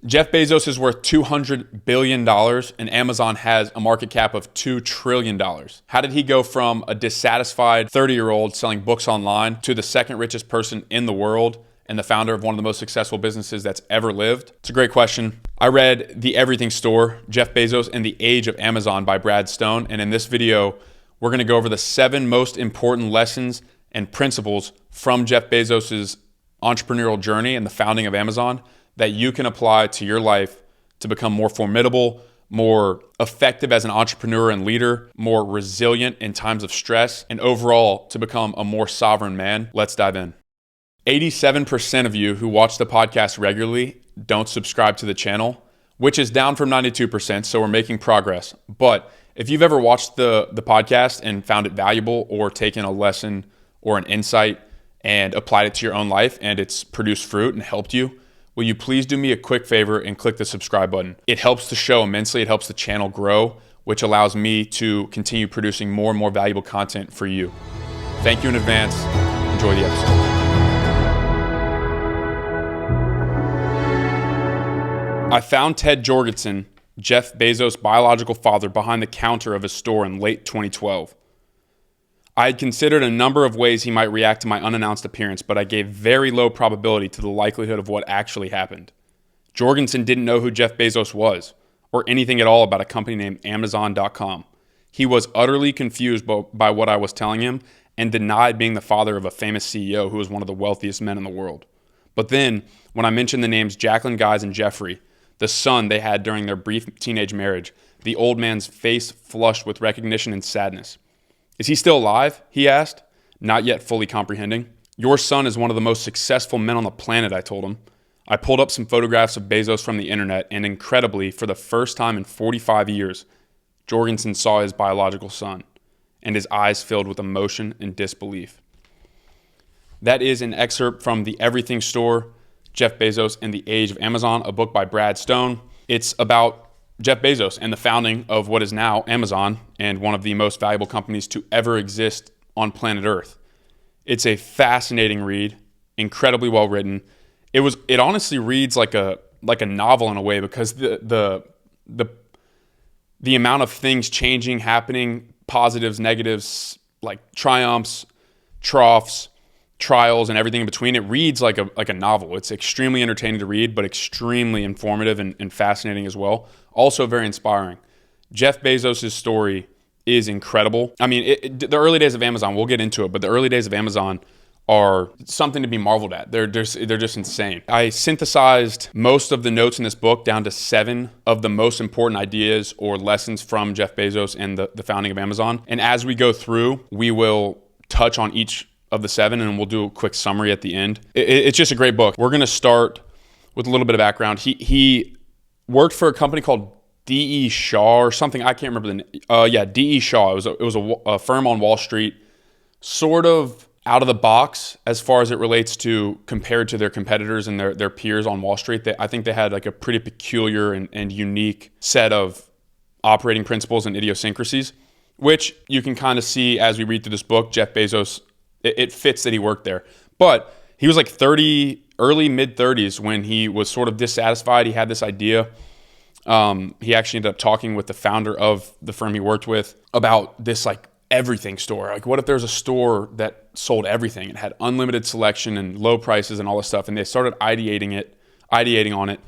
Jeff Bezos is worth $200 billion and Amazon has a market cap of $2 trillion. How did he go from a dissatisfied 30-year-old selling books online to the second richest person in the world and the founder of one of the most successful businesses that's ever lived? It's a great question. I read The Everything Store, Jeff Bezos and the Age of Amazon by Brad Stone. And in this video, we're going to go over the 7 most important lessons and principles from Jeff Bezos's entrepreneurial journey and the founding of Amazon that you can apply to your life to become more formidable, more effective as an entrepreneur and leader, more resilient in times of stress, and overall to become a more sovereign man. Let's dive in. 87% of you who watch the podcast regularly don't subscribe to the channel, which is down from 92%, so we're making progress. But if you've ever watched the podcast and found it valuable or taken a lesson or an insight and applied it to your own life and it's produced fruit and helped you, will you please do me a quick favor and click the subscribe button? It helps the show immensely. It helps the channel grow, which allows me to continue producing more and more valuable content for you. Thank you in advance. Enjoy the episode. I found Ted Jorgensen, Jeff Bezos' biological father, behind the counter of his store in late 2012. I had considered a number of ways he might react to my unannounced appearance, but I gave very low probability to the likelihood of what actually happened. Jorgensen didn't know who Jeff Bezos was, or anything at all about a company named Amazon.com. He was utterly confused by what I was telling him and denied being the father of a famous CEO who was one of the wealthiest men in the world. But then, when I mentioned the names Jacqueline Guys and Jeffrey, the son they had during their brief teenage marriage, the old man's face flushed with recognition and sadness. "Is he still alive?" he asked, not yet fully comprehending. "Your son is one of the most successful men on the planet," I told him. I pulled up some photographs of Bezos from the internet, and incredibly, for the first time in 45 years, Jorgensen saw his biological son, and his eyes filled with emotion and disbelief. That is an excerpt from The Everything Store, Jeff Bezos and the Age of Amazon, a book by Brad Stone. It's about Jeff Bezos and the founding of what is now Amazon and one of the most valuable companies to ever exist on planet Earth. It's a fascinating read, incredibly well written. It honestly reads like a novel in a way because the amount of things changing, happening, positives, negatives, like triumphs, troughs, trials, and everything in between. It reads like a novel. It's extremely entertaining to read, but extremely informative and fascinating as well. Also very inspiring. Jeff Bezos' story is incredible. I mean, the early days of Amazon, we'll get into it, but the early days of Amazon are something to be marveled at. They're just insane. I synthesized most of the notes in this book down to 7 of the most important ideas or lessons from Jeff Bezos and the founding of Amazon. And as we go through, we will touch on each of the 7, and we'll do a quick summary at the end. It's just a great book. We're going to start with a little bit of background. He worked for a company called D.E. Shaw or something. I can't remember the name. D.E. Shaw. It was a firm on Wall Street, sort of out of the box as far as it relates to compared to their competitors and their peers on Wall Street. I think they had like a pretty peculiar and unique set of operating principles and idiosyncrasies, which you can kind of see as we read through this book. Jeff Bezos, it fits that he worked there. But he was like 30, early mid-30s when he was sort of dissatisfied. He had this idea. He actually ended up talking with the founder of the firm he worked with about this like everything store. Like, what if there's a store that sold everything? It had unlimited selection and low prices and all this stuff. And they started ideating on it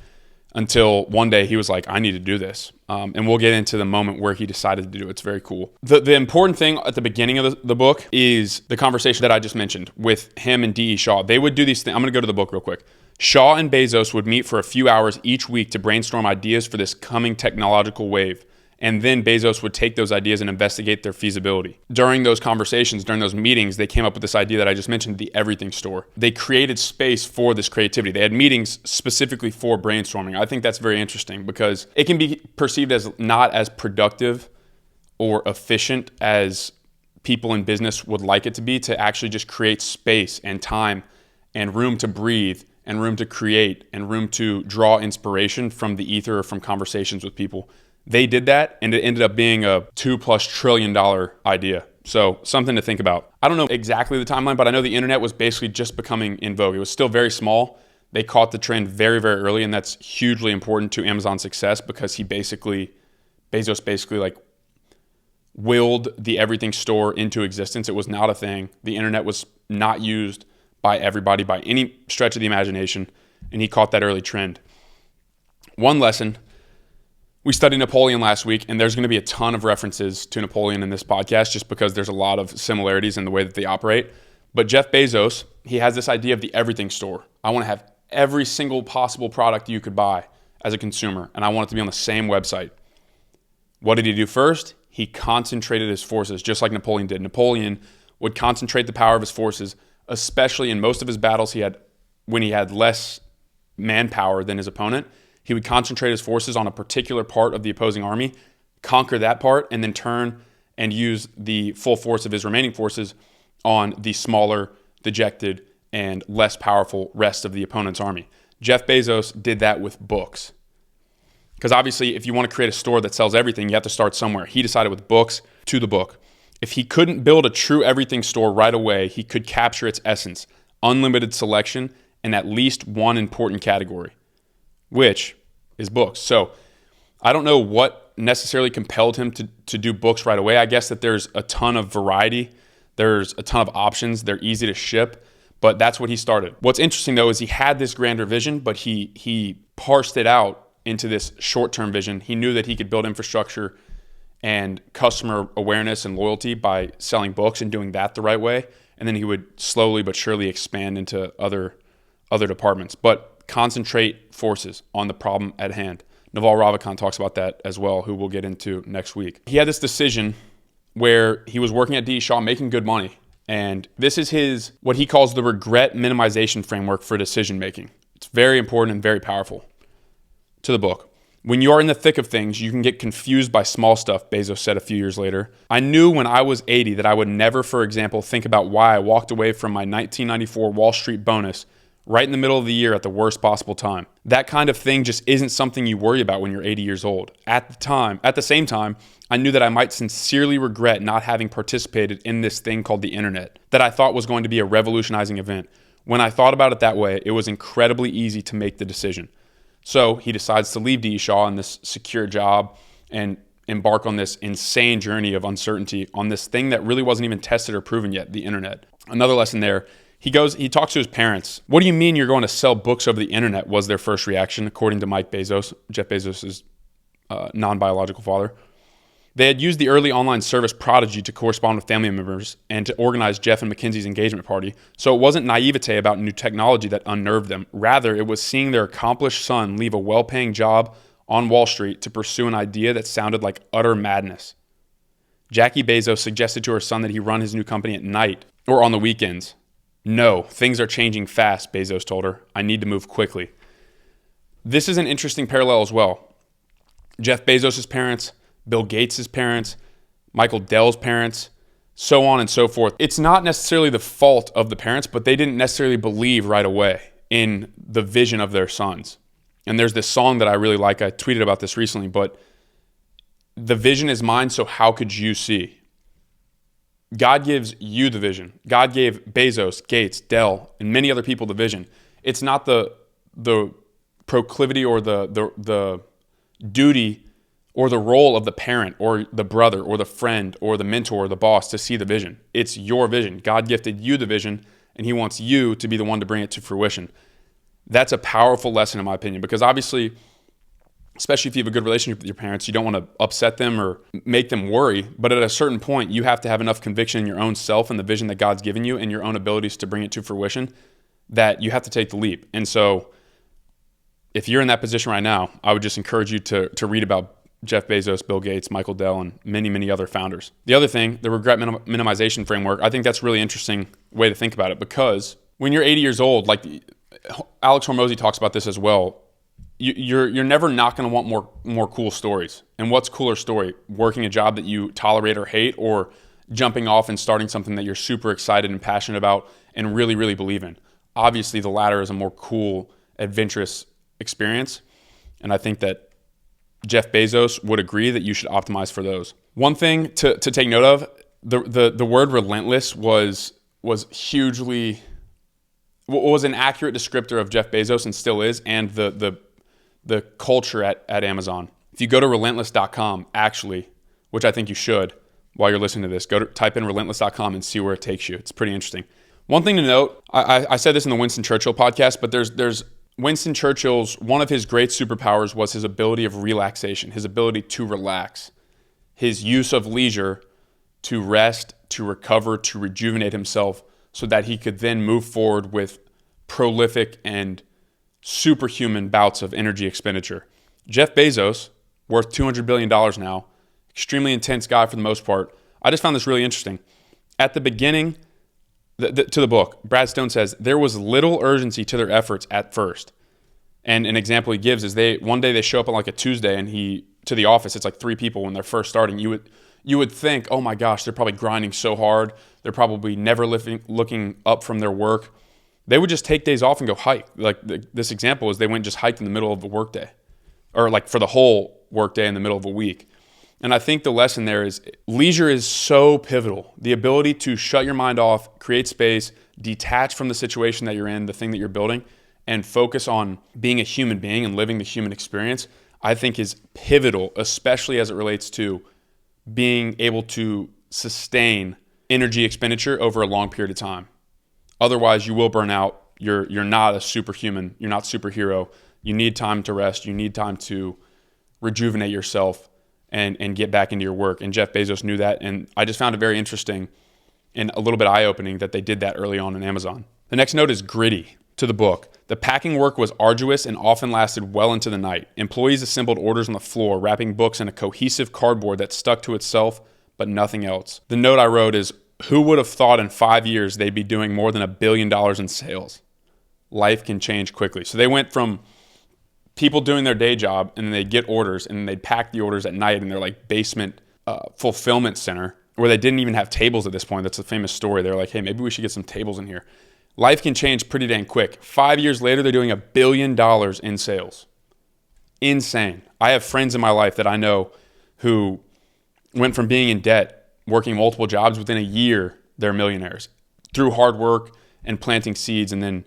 until one day he was like, I need to do this. And we'll get into the moment where he decided to do it. It's very cool. The important thing at the beginning of the book is the conversation that I just mentioned with him and D.E. Shaw. They would do these things. I'm going to go to the book real quick. Shaw and Bezos would meet for a few hours each week to brainstorm ideas for this coming technological wave. And then Bezos would take those ideas and investigate their feasibility. During those conversations, during those meetings, they came up with this idea that I just mentioned, the Everything Store. They created space for this creativity. They had meetings specifically for brainstorming. I think that's very interesting because it can be perceived as not as productive or efficient as people in business would like it to be, to actually just create space and time and room to breathe and room to create and room to draw inspiration from the ether or from conversations with people. They did that, and it ended up being a $2+ trillion idea. So something to think about. I don't know exactly the timeline, but I know the internet was basically just becoming in vogue. It was still very small. They caught the trend very, very early, and that's hugely important to Amazon's success because Bezos basically like willed the everything store into existence. It was not a thing. The internet was not used by everybody by any stretch of the imagination, and he caught that early trend. One lesson, we studied Napoleon last week, and there's going to be a ton of references to Napoleon in this podcast just because there's a lot of similarities in the way that they operate. But Jeff Bezos, he has this idea of the everything store. I want to have every single possible product you could buy as a consumer, and I want it to be on the same website. What did he do first? He concentrated his forces, just like Napoleon did. Napoleon would concentrate the power of his forces, especially in most of his battles when he had less manpower than his opponent. He would concentrate his forces on a particular part of the opposing army, conquer that part, and then turn and use the full force of his remaining forces on the smaller, dejected, and less powerful rest of the opponent's army. Jeff Bezos did that with books. Because obviously, if you want to create a store that sells everything, you have to start somewhere. He decided with books to the book. If he couldn't build a true everything store right away, he could capture its essence, unlimited selection, and at least one important category, which is books. So I don't know what necessarily compelled him to do books right away. I guess that there's a ton of variety. There's a ton of options. They're easy to ship, but that's what he started. What's interesting, though, is he had this grander vision, but he parsed it out into this short-term vision. He knew that he could build infrastructure and customer awareness and loyalty by selling books and doing that the right way, and then he would slowly but surely expand into other departments. But concentrate forces on the problem at hand. Naval Ravikant talks about that as well, who we'll get into next week. He had this decision where he was working at D. Shaw, making good money. And this is what he calls the regret minimization framework for decision making. It's very important and very powerful. To the book. When you are in the thick of things, you can get confused by small stuff, Bezos said a few years later. I knew when I was 80 that I would never, for example, think about why I walked away from my 1994 Wall Street bonus right in the middle of the year at the worst possible time. That kind of thing just isn't something you worry about when you're 80 years old. At the same time, I knew that I might sincerely regret not having participated in this thing called the internet, that I thought was going to be a revolutionizing event. When I thought about it that way, it was incredibly easy to make the decision. So he decides to leave D. Shaw in this secure job and embark on this insane journey of uncertainty on this thing that really wasn't even tested or proven yet, the internet. Another lesson there, he talks to his parents. What do you mean you're going to sell books over the internet, was their first reaction, according to Mike Bezos, Jeff Bezos' non-biological father. They had used the early online service Prodigy to correspond with family members and to organize Jeff and Mackenzie's engagement party. So it wasn't naivete about new technology that unnerved them. Rather, it was seeing their accomplished son leave a well-paying job on Wall Street to pursue an idea that sounded like utter madness. Jackie Bezos suggested to her son that he run his new company at night or on the weekends. No, things are changing fast, Bezos told her. I need to move quickly. This is an interesting parallel as well. Jeff Bezos' parents, Bill Gates' parents, Michael Dell's parents, so on and so forth. It's not necessarily the fault of the parents, but they didn't necessarily believe right away in the vision of their sons. And there's this song that I really like. I tweeted about this recently, but the vision is mine, so how could you see? God gives you the vision. God gave Bezos, Gates, Dell, and many other people the vision. It's not the proclivity or the duty or the role of the parent or the brother or the friend or the mentor or the boss to see the vision. It's your vision. God gifted you the vision, and he wants you to be the one to bring it to fruition. That's a powerful lesson, in my opinion, because obviously, especially if you have a good relationship with your parents, you don't want to upset them or make them worry. But at a certain point, you have to have enough conviction in your own self and the vision that God's given you and your own abilities to bring it to fruition that you have to take the leap. And so if you're in that position right now, I would just encourage you to read about Jeff Bezos, Bill Gates, Michael Dell, and many, many other founders. The other thing, the regret minimization framework, I think that's a really interesting way to think about it, because when you're 80 years old, like Alex Hormozy talks about this as well, you're never not going to want more cool stories. And what's cooler story? Working a job that you tolerate or hate, or jumping off and starting something that you're super excited and passionate about and really, really believe in? Obviously, the latter is a more cool, adventurous experience. And I think that Jeff Bezos would agree that you should optimize for those. One thing to take note of, the word relentless was hugely what was an accurate descriptor of Jeff Bezos and still is, and the culture at Amazon. If you go to relentless.com, actually, which I think you should while you're listening to this, type in relentless.com and see where it takes you. It's pretty interesting. One thing to note, I said this in the Winston Churchill podcast, but there's Winston Churchill's, one of his great superpowers was his ability of relaxation, his ability to relax, his use of leisure to rest, to recover, to rejuvenate himself so that he could then move forward with prolific and superhuman bouts of energy expenditure. Jeff Bezos, worth $200 billion now, extremely intense guy for the most part. I just found this really interesting. At the beginning, to the book, Brad Stone says, there was little urgency to their efforts at first. And an example he gives is one day they show up on like a Tuesday and to the office, it's like 3 people when they're first starting. You would think, oh my gosh, they're probably grinding so hard. They're probably never looking up from their work. They would just take days off and go hike. Like this example is they went and just hiked in the middle of the workday, or like for the whole workday in the middle of a week. And I think the lesson there is leisure is so pivotal. The ability to shut your mind off, create space, detach from the situation that you're in, the thing that you're building, and focus on being a human being and living the human experience, I think is pivotal, especially as it relates to being able to sustain energy expenditure over a long period of time. Otherwise, you will burn out. You're not a superhuman. You're not superhero. You need time to rest. You need time to rejuvenate yourself and get back into your work. And Jeff Bezos knew that. And I just found it very interesting and a little bit eye-opening that they did that early on in Amazon. The next note is gritty to the book. The packing work was arduous and often lasted well into the night. Employees assembled orders on the floor, wrapping books in a cohesive cardboard that stuck to itself, but nothing else. The note I wrote is, who would have thought in 5 years they'd be doing more than $1 billion in sales? Life can change quickly. So they went from people doing their day job and then they'd get orders and they'd pack the orders at night in their like basement fulfillment center where they didn't even have tables at this point. That's a famous story. They're like, hey, maybe we should get some tables in here. Life can change pretty dang quick. 5 years later, they're doing $1 billion in sales. Insane. I have friends in my life that I know who went from being in debt, working multiple jobs, within a year, they're millionaires through hard work and planting seeds and then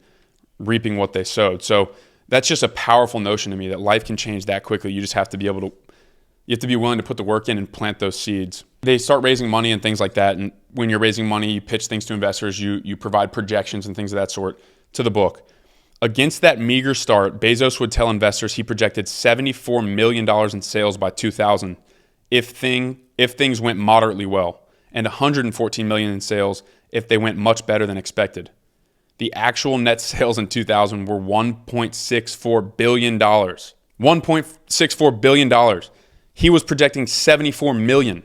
reaping what they sowed. So that's just a powerful notion to me that life can change that quickly. You just have to be willing to put the work in and plant those seeds. They start raising money and things like that. And when you're raising money, you pitch things to investors, you provide projections and things of that sort to the book. Against that meager start, Bezos would tell investors he projected $74 million in sales by 2000 if things went moderately well, and $114 million in sales if they went much better than expected. The actual net sales in 2000 were $1.64 billion. $1.64 billion. He was projecting 74 million.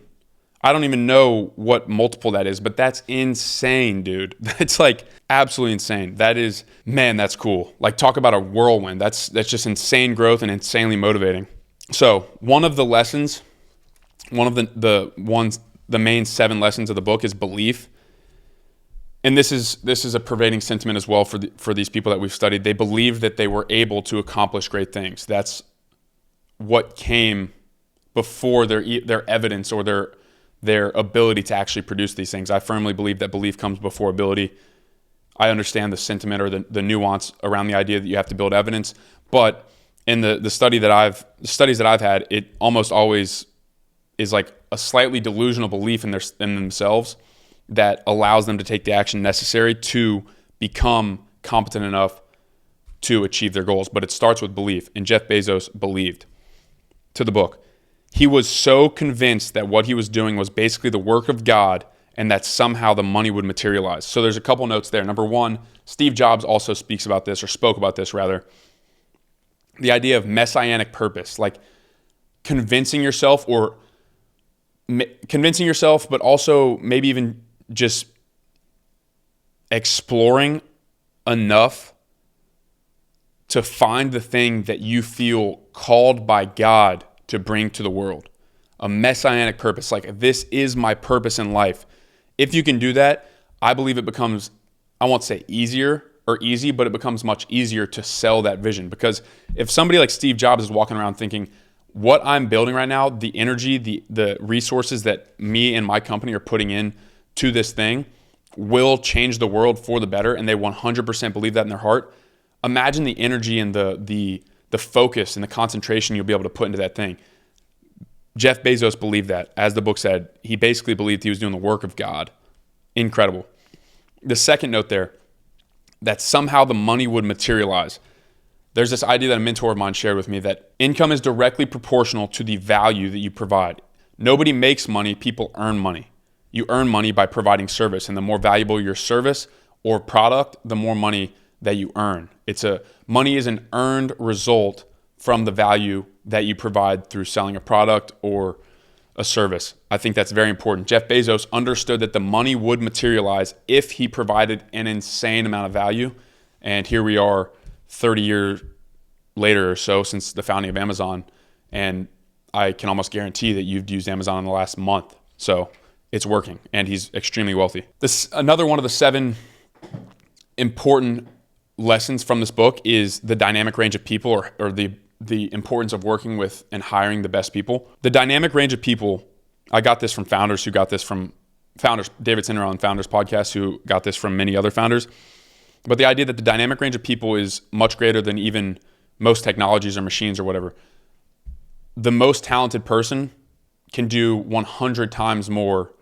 I don't even know what multiple that is, but that's insane, dude. That's like absolutely insane. That's cool. Like, talk about a whirlwind. That's just insane growth and insanely motivating. So one of the lessons, the main 7 lessons of the book is belief. And this is a pervading sentiment as well for these people that we've studied. They believed that they were able to accomplish great things. That's what came before their evidence or their ability to actually produce these things. I firmly believe that belief comes before ability. I understand the sentiment or the nuance around the idea that you have to build evidence, but in the studies that I've had, it almost always is like a slightly delusional belief in themselves that allows them to take the action necessary to become competent enough to achieve their goals. But it starts with belief, and Jeff Bezos believed. To the book, he was so convinced that what he was doing was basically the work of God and that somehow the money would materialize. So there's a couple notes there. Number one, Steve Jobs also spoke about this, the idea of messianic purpose, like convincing yourself, but also maybe even just exploring enough to find the thing that you feel called by God to bring to the world. A messianic purpose, like this is my purpose in life. If you can do that, I believe it becomes, I won't say easier or easy, but it becomes much easier to sell that vision. Because if somebody like Steve Jobs is walking around thinking, what I'm building right now, the energy, the resources that me and my company are putting in to this thing will change the world for the better, and they 100% believe that in their heart, imagine the energy and the focus and the concentration you'll be able to put into that thing. Jeff Bezos believed that. As the book said, he basically believed he was doing the work of God. Incredible. The second note there, that somehow the money would materialize. There's this idea that a mentor of mine shared with me that income is directly proportional to the value that you provide. Nobody makes money, people earn money. You earn money by providing service, and the more valuable your service or product, the more money that you earn. Money is an earned result from the value that you provide through selling a product or a service. I think that's very important. Jeff Bezos understood that the money would materialize if he provided an insane amount of value. And here we are 30 years later or so since the founding of Amazon. And I can almost guarantee that you've used Amazon in the last month. So it's working, and he's extremely wealthy. Another one of the 7 important lessons from this book is the dynamic range of people, or the importance of working with and hiring the best people. The dynamic range of people, I got this from founders who got this from founders, David Sinner on Founders Podcast, who got this from many other founders. But the idea that the dynamic range of people is much greater than even most technologies or machines or whatever. The most talented person can do 100 times more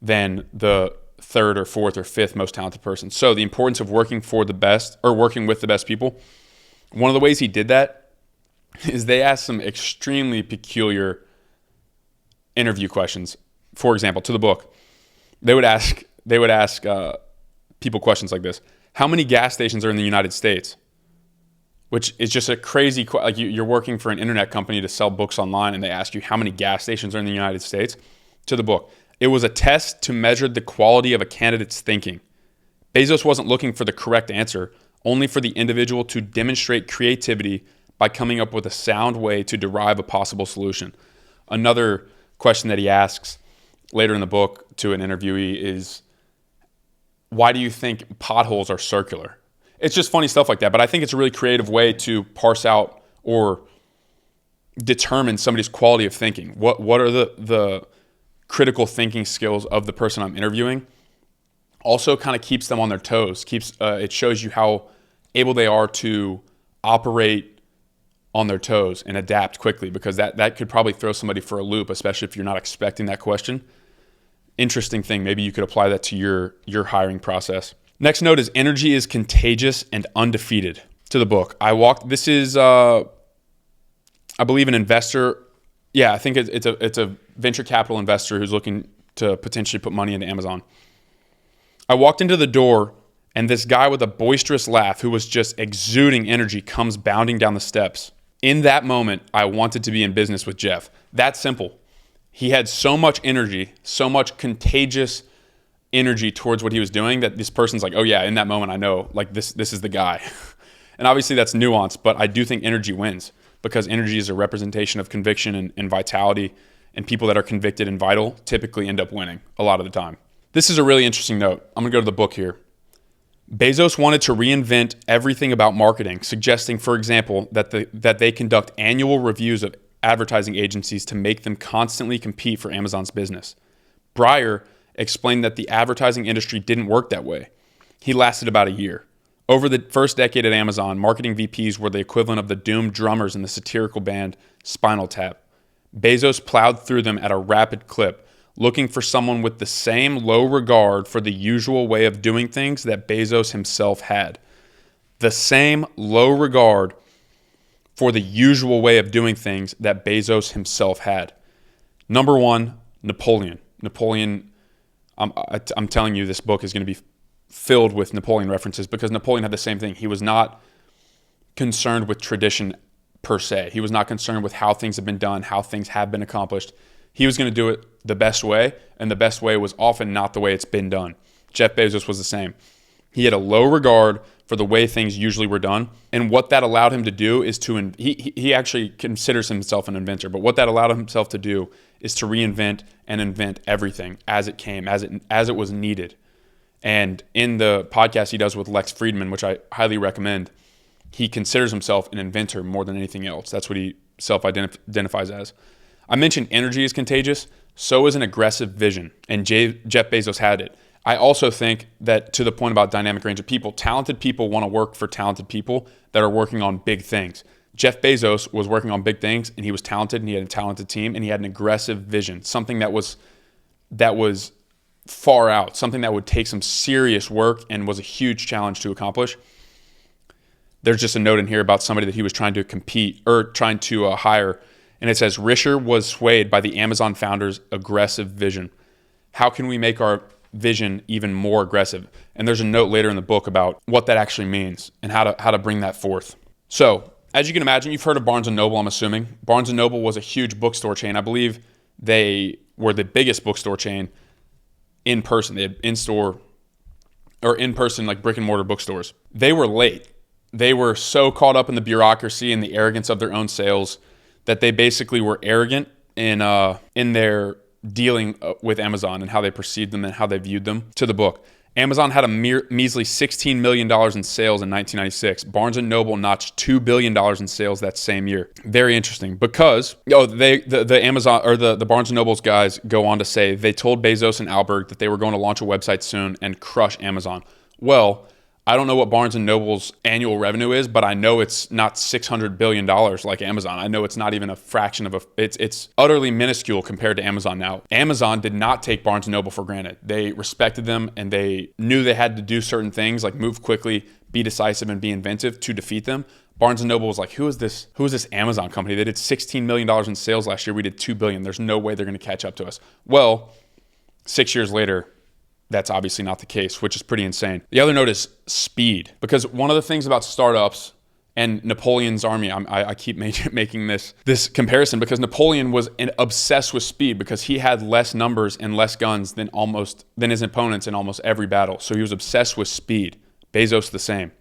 than the third or fourth or fifth most talented person. So the importance of working for the best, or working with the best people. One of the ways he did that is they asked some extremely peculiar interview questions. For example, to the book, they would ask people questions like this: how many gas stations are in the United States? Which is just a crazy, like you're working for an internet company to sell books online, and they ask you how many gas stations are in the United States. To the book, it was a test to measure the quality of a candidate's thinking. Bezos wasn't looking for the correct answer, only for the individual to demonstrate creativity by coming up with a sound way to derive a possible solution. Another question that he asks later in the book to an interviewee is, why do you think potholes are circular? It's just funny stuff like that, but I think it's a really creative way to parse out or determine somebody's quality of thinking. What are the critical thinking skills of the person I'm interviewing? Also kind of keeps them on their toes. It shows you how able they are to operate on their toes and adapt quickly, because that could probably throw somebody for a loop, especially if you're not expecting that question. Interesting thing. Maybe you could apply that to your hiring process. Next note is energy is contagious and undefeated. To the book, this is, I believe, an investor. Yeah, I think it's a venture capital investor who's looking to potentially put money into Amazon. I walked into the door, and this guy with a boisterous laugh who was just exuding energy comes bounding down the steps. In that moment, I wanted to be in business with Jeff. That simple. He had so much energy, so much contagious energy towards what he was doing, that this person's like, oh yeah, in that moment I know, like this is the guy. And obviously that's nuanced, but I do think energy wins, because energy is a representation of conviction and vitality, and people that are convicted and vital typically end up winning a lot of the time. This is a really interesting note. I'm gonna go to the book here. Bezos wanted to reinvent everything about marketing, suggesting, for example, that they conduct annual reviews of advertising agencies to make them constantly compete for Amazon's business. Breyer explained that the advertising industry didn't work that way. He lasted about a year. Over the first decade at Amazon, marketing VPs were the equivalent of the doomed drummers in the satirical band Spinal Tap. Bezos plowed through them at a rapid clip, looking for someone with the same low regard for the usual way of doing things that Bezos himself had. The same low regard for the usual way of doing things that Bezos himself had. Number one, Napoleon. I'm telling you, this book is going to be filled with Napoleon references, because Napoleon had the same thing. He was not concerned with tradition per se. He was not concerned with how things have been done, how things have been accomplished. He was going to do it the best way, and the best way was often not the way it's been done. Jeff Bezos was the same. He had a low regard for the way things usually were done, and what that allowed him to do is he actually considers himself an inventor, but what that allowed himself to do is to reinvent and invent everything as it came, as it was needed. And in the podcast he does with Lex Friedman, which I highly recommend, he considers himself an inventor more than anything else. That's what he self-identifies as. I mentioned energy is contagious. So is an aggressive vision, and Jeff Bezos had it. I also think that, to the point about dynamic range of people, talented people want to work for talented people that are working on big things. Jeff Bezos was working on big things, and he was talented, and he had a talented team, and he had an aggressive vision, something that was far out, something that would take some serious work and was a huge challenge to accomplish. There's just a note in here about somebody that he was trying to hire, and it says, Risher was swayed by the Amazon founder's aggressive vision. How can we make our vision even more aggressive? And there's a note later in the book about what that actually means and how to bring that forth. So, as you can imagine, you've heard of Barnes & Noble, I'm assuming. Barnes & Noble was a huge bookstore chain. I believe they were the biggest bookstore chain in person. They had in-person, like brick and mortar bookstores. They were late. They were so caught up in the bureaucracy and the arrogance of their own sales that they basically were arrogant in their dealing with Amazon and how they perceived them and how they viewed them. To the book, Amazon had a measly $16 million in sales in 1996. Barnes & Noble notched $2 billion in sales that same year. Very interesting, because the Amazon or the Barnes & Noble's guys go on to say they told Bezos and Alberg that they were going to launch a website soon and crush Amazon. Well, I don't know what Barnes & Noble's annual revenue is, but I know it's not $600 billion like Amazon. I know it's not even a fraction of it's utterly minuscule compared to Amazon now. Amazon did not take Barnes & Noble for granted. They respected them, and they knew they had to do certain things like move quickly, be decisive, and be inventive to defeat them. Barnes & Noble was like, who is this Amazon company? They did $16 million in sales last year. We did $2 billion. There's no way they're going to catch up to us. Well, 6 years later, that's obviously not the case, which is pretty insane. The other note is speed, because one of the things about startups and Napoleon's army, I keep making this comparison, because Napoleon was obsessed with speed because he had less numbers and less guns than his opponents in almost every battle. So he was obsessed with speed. Bezos the same.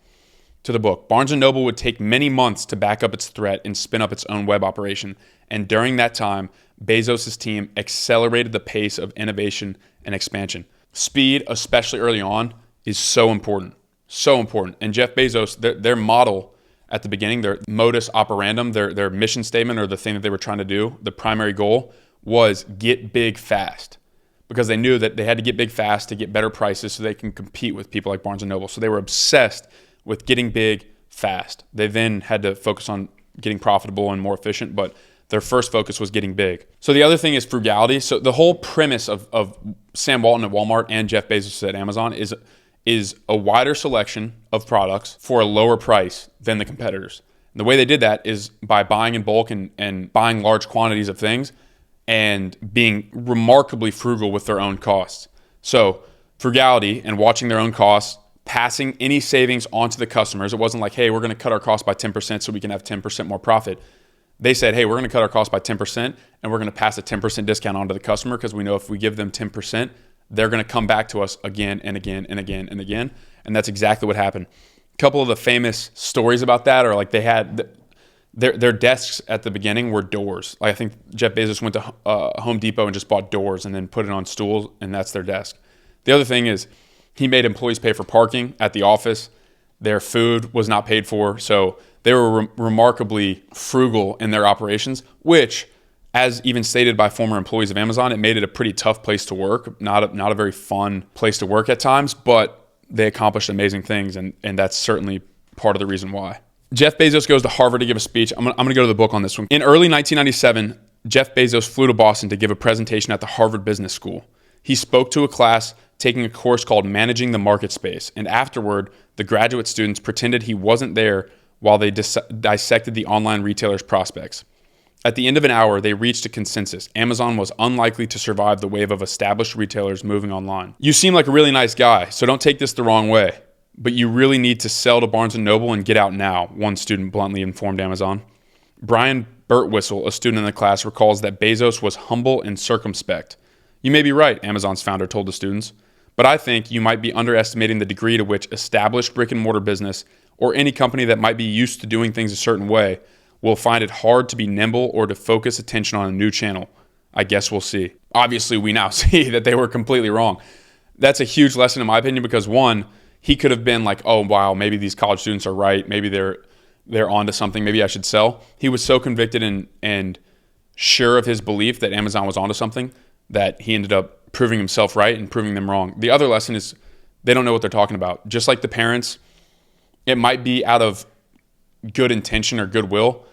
To the book, Barnes & Noble would take many months to back up its threat and spin up its own web operation. And during that time, Bezos' team accelerated the pace of innovation and expansion. Speed, especially early on, is so important. So important. And Jeff Bezos, their model at the beginning, their modus operandum, their mission statement, or the thing that they were trying to do, the primary goal was get big fast. Because they knew that they had to get big fast to get better prices so they can compete with people like Barnes & Noble. So they were obsessed with getting big fast. They then had to focus on getting profitable and more efficient, but their first focus was getting big. So the other thing is frugality. So the whole premise of Sam Walton at Walmart and Jeff Bezos at Amazon is a wider selection of products for a lower price than the competitors. And the way they did that is by buying in bulk and buying large quantities of things and being remarkably frugal with their own costs. So frugality and watching their own costs, passing any savings onto the customers. It wasn't like, hey, we're going to cut our costs by 10% so we can have 10% more profit. They said, hey, we're going to cut our costs by 10% and we're going to pass a 10% discount on to the customer, because we know if we give them 10%, they're going to come back to us again and again and again and again. And that's exactly what happened. A couple of the famous stories about that are like they had their desks at the beginning were doors. Like I think Jeff Bezos went to Home Depot and just bought doors and then put it on stools, and that's their desk. The other thing is he made employees pay for parking at the office. Their food was not paid for, so they were remarkably frugal in their operations, which, as even stated by former employees of Amazon, it made it a pretty tough place to work, not a very fun place to work at times, but they accomplished amazing things, and that's certainly part of the reason why. Jeff Bezos goes to Harvard to give a speech. I'm going to go to the book on this one. In early 1997, Jeff Bezos flew to Boston to give a presentation at the Harvard Business School. He spoke to a class taking a course called Managing the Market Space, and afterward, the graduate students pretended he wasn't there while they dissected the online retailer's prospects. At the end of an hour, they reached a consensus. Amazon was unlikely to survive the wave of established retailers moving online. You seem like a really nice guy, so don't take this the wrong way, but you really need to sell to Barnes & Noble and get out now, one student bluntly informed Amazon. Brian Birtwistle, a student in the class, recalls that Bezos was humble and circumspect. You may be right, Amazon's founder told the students, but I think you might be underestimating the degree to which established brick-and-mortar business, or any company that might be used to doing things a certain way, will find it hard to be nimble or to focus attention on a new channel. I guess we'll see. Obviously, we now see that they were completely wrong. That's a huge lesson in my opinion, because one, he could have been like, oh, wow, maybe these college students are right. Maybe they're onto something. Maybe I should sell. He was so convicted and sure of his belief that Amazon was onto something that he ended up proving himself right and proving them wrong. The other lesson is they don't know what they're talking about. Just like the parents, it might be out of good intention or goodwill,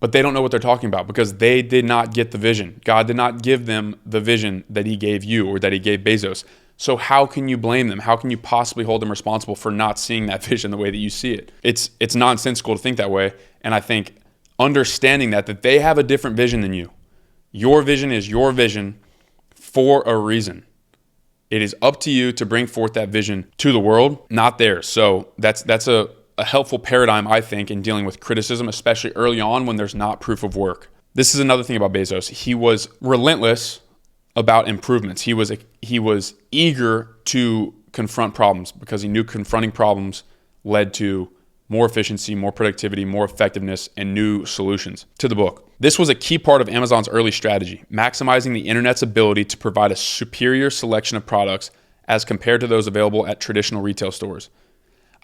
but they don't know what they're talking about because they did not get the vision. God did not give them the vision that he gave you or that he gave Bezos. So how can you blame them? How can you possibly hold them responsible for not seeing that vision the way that you see it? It's nonsensical to think that way. And I think understanding that they have a different vision than you. Your vision is your vision for a reason. It is up to you to bring forth that vision to the world, not theirs. So that's a helpful paradigm, I think, in dealing with criticism, especially early on when there's not proof of work. This is another thing about Bezos. He was relentless about improvements. He was eager to confront problems because he knew confronting problems led to more efficiency, more productivity, more effectiveness, and new solutions to the book. This was a key part of Amazon's early strategy, maximizing the internet's ability to provide a superior selection of products as compared to those available at traditional retail stores.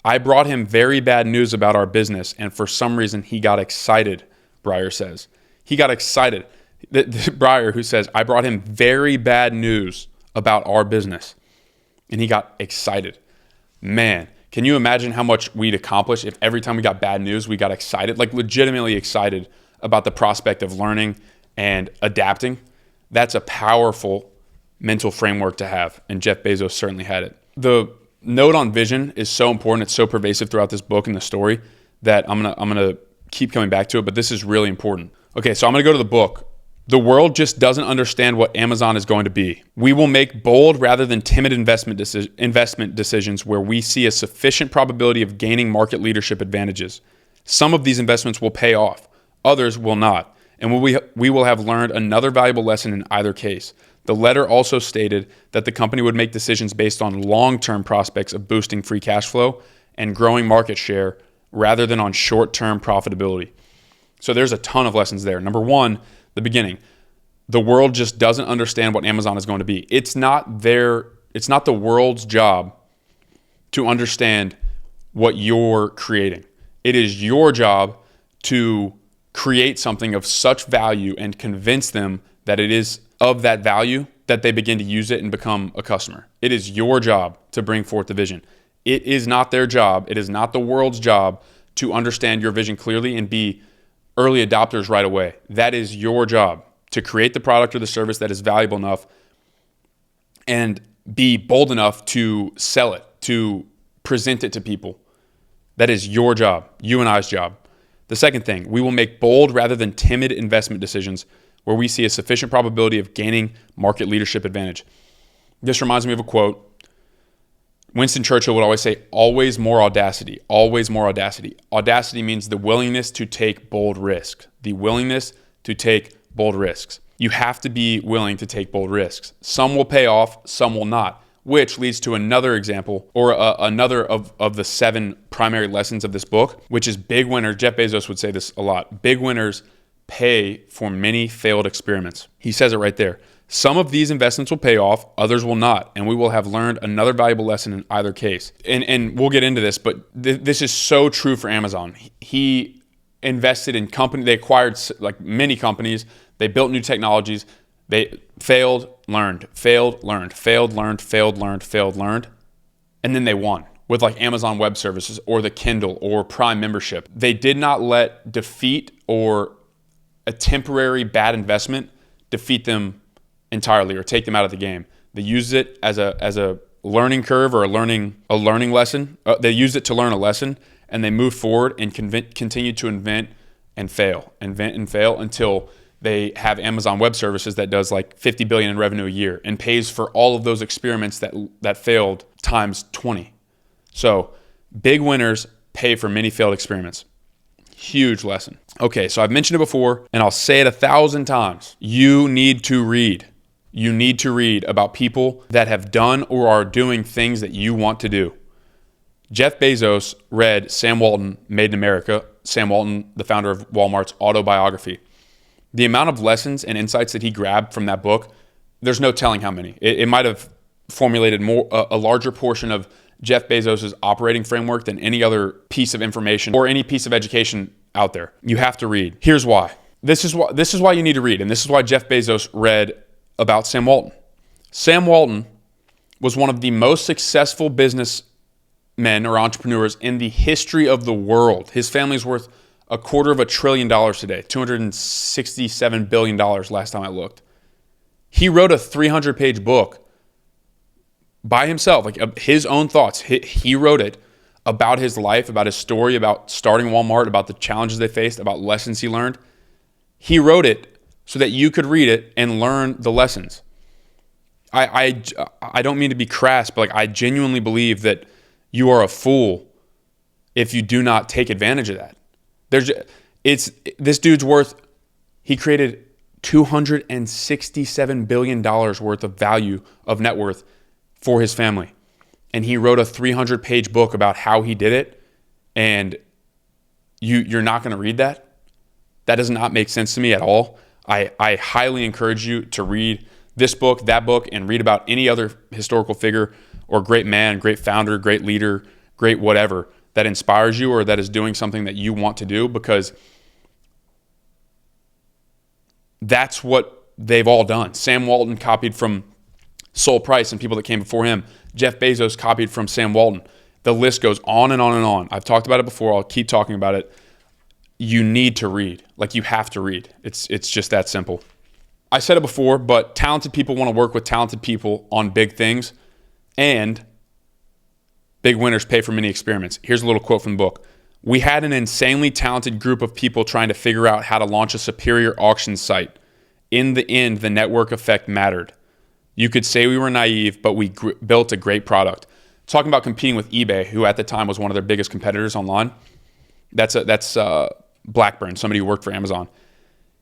I brought him very bad news about our business, and for some reason he got excited, Breyer says. He got excited. Breyer, who says, I brought him very bad news about our business, and he got excited. Man, can you imagine how much we'd accomplish if every time we got bad news, we got excited, like legitimately excited about the prospect of learning and adapting? That's a powerful mental framework to have, and Jeff Bezos certainly had it. The note on vision is so important. It's so pervasive throughout this book and the story that I'm gonna keep coming back to it, but this is really important. Okay, so I'm gonna go to the book. The world just doesn't understand what Amazon is going to be. We will make bold rather than timid investment decisions where we see a sufficient probability of gaining market leadership advantages. Some of these investments will pay off, others will not, and we will have learned another valuable lesson in either case. The letter also stated that the company would make decisions based on long-term prospects of boosting free cash flow and growing market share rather than on short-term profitability. So there's a ton of lessons there. Number one, the beginning. The world just doesn't understand what Amazon is going to be. It's not the world's job to understand what you're creating. It is your job to create something of such value and convince them that it is of that value that they begin to use it and become a customer. It is your job to bring forth the vision. It is not their job. It is not the world's job to understand your vision clearly and be early adopters right away. That is your job, to create the product or the service that is valuable enough and be bold enough to sell it, to present it to people. That is your job, you and I's job. The second thing, we will make bold rather than timid investment decisions where we see a sufficient probability of gaining market leadership advantage. This reminds me of a quote. Winston Churchill would always say, always more audacity, always more audacity. Audacity means the willingness to take bold risks, the willingness to take bold risks. You have to be willing to take bold risks. Some will pay off, some will not, which leads to another example or another of the 7 primary lessons of this book, which is big winners. Jeff Bezos would say this a lot. Big winners pay for many failed experiments. He says it right there. Some of these investments will pay off, others will not, and we will have learned another valuable lesson in either case. And we'll get into this, but this is so true for Amazon. He invested in company. They acquired like many companies. They built new technologies. They failed, learned, failed, learned, failed, learned, failed, learned, failed, learned, and then they won with like Amazon Web Services or the Kindle or Prime membership. They did not let defeat or a temporary bad investment defeat them entirely or take them out of the game. They used it as a learning curve or a learning lesson. They used it to learn a lesson, and they moved forward and continued to invent and fail until they have Amazon Web Services that does like $50 billion in revenue a year and pays for all of those experiments that failed times 20. So big winners pay for many failed experiments. Huge lesson. Okay, so I've mentioned it before, and I'll say it 1,000 times. You need to read. You need to read about people that have done or are doing things that you want to do. Jeff Bezos read Sam Walton, Made in America, Sam Walton, the founder of Walmart's autobiography. The amount of lessons and insights that he grabbed from that book, there's no telling how many. It might have formulated a larger portion of Jeff Bezos' operating framework than any other piece of information or any piece of education out there. You have to read. Here's why. This is why you need to read, and this is why Jeff Bezos read about Sam Walton. Sam Walton was one of the most successful businessmen or entrepreneurs in the history of the world. His family's worth $250 billion today, $267 billion last time I looked. He wrote a 300-page book by himself, like his own thoughts. He wrote it about his life, about his story, about starting Walmart, about the challenges they faced, about lessons he learned. He wrote it so that you could read it and learn the lessons. I don't mean to be crass, but like I genuinely believe that you are a fool if you do not take advantage of that. This dude's worth, he created $267 billion worth of value of net worth for his family. And he wrote a 300-page book about how he did it. And you're not going to read that? That does not make sense to me at all. I highly encourage you to read this book, that book, and read about any other historical figure or great man, great founder, great leader, great whatever that inspires you or that is doing something that you want to do, because that's what they've all done. Sam Walton copied from Sol Price and people that came before him. Jeff Bezos copied from Sam Walton. The list goes on and on and on. I've talked about it before. I'll keep talking about it. You need to read. Like, you have to read. It's just that simple. I said it before, but talented people want to work with talented people on big things, and big winners pay for many experiments. Here's a little quote from the book. We had an insanely talented group of people trying to figure out how to launch a superior auction site. In the end, the network effect mattered. You could say we were naive, but we built a great product. Talking about competing with eBay, who at the time was one of their biggest competitors online. That's Blackburn, somebody who worked for Amazon.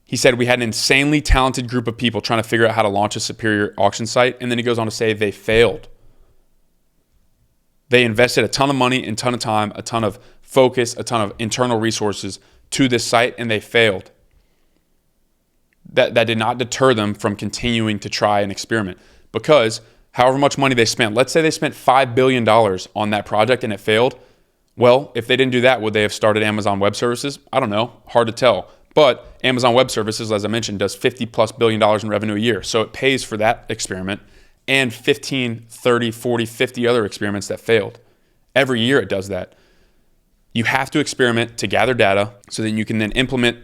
He said, we had an insanely talented group of people trying to figure out how to launch a superior auction site. And then he goes on to say they failed. They invested a ton of money, a ton of time, a ton of focus, a ton of internal resources to this site, and they failed. That did not deter them from continuing to try and experiment, because however much money they spent, let's say they spent $5 billion on that project and it failed. Well, if they didn't do that, would they have started Amazon Web Services? I don't know. Hard to tell. But Amazon Web Services, as I mentioned, does $50+ billion in revenue a year. So it pays for that experiment and 15, 30, 40, 50 other experiments that failed. Every year it does that. You have to experiment to gather data so that you can then implement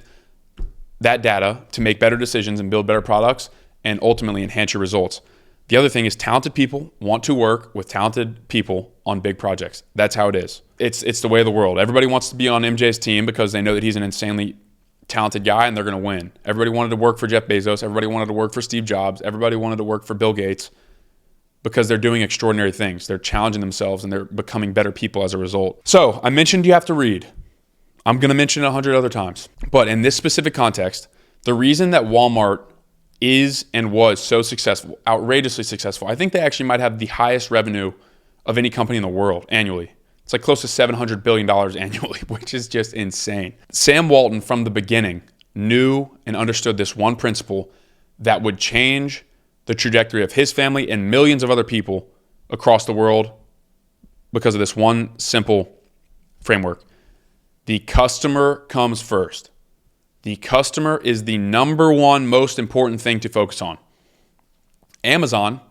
that data to make better decisions and build better products and ultimately enhance your results. The other thing is talented people want to work with talented people on big projects. That's how it is. It's the way of the world. Everybody wants to be on MJ's team because they know that he's an insanely talented guy and they're going to win. Everybody wanted to work for Jeff Bezos. Everybody wanted to work for Steve Jobs. Everybody wanted to work for Bill Gates because they're doing extraordinary things. They're challenging themselves and they're becoming better people as a result. So I mentioned you have to read. I'm going to mention it 100 other times. But in this specific context, the reason that Walmart is and was so successful, outrageously successful, I think they actually might have the highest revenue of any company in the world annually. It's like close to $700 billion annually, which is just insane. Sam Walton, from the beginning, knew and understood this one principle that would change the trajectory of his family and millions of other people across the world because of this one simple framework. The customer comes first. The customer is the number one most important thing to focus on. Amazon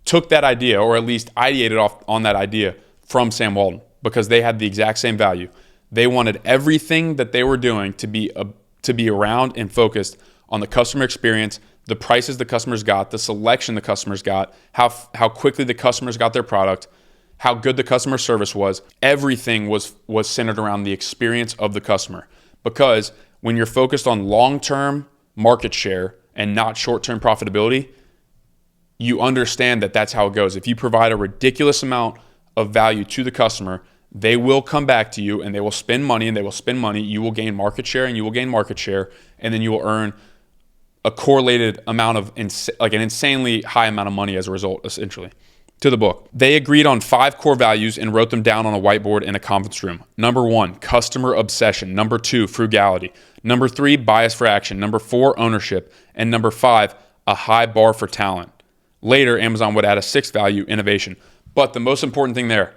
took that idea, or at least ideated off on that idea from Sam Walton, because they had the exact same value. They wanted everything that they were doing to be around and focused on the customer experience, the prices the customers got, the selection the customers got, how quickly the customers got their product, how good the customer service was. Everything was centered around the experience of the customer. Because when you're focused on long-term market share and not short-term profitability, you understand that that's how it goes. If you provide a ridiculous amount of value to the customer, they will come back to you and they will spend money and they will spend money. You will gain market share and you will gain market share, and then you will earn a correlated amount of, like an insanely high amount of money as a result, essentially. To the book. They agreed on 5 core values and wrote them down on a whiteboard in a conference room. Number 1, customer obsession. Number 2, frugality. Number 3, bias for action. Number 4, ownership. And number 5, a high bar for talent. Later, Amazon would add a 6th value, innovation. But the most important thing there,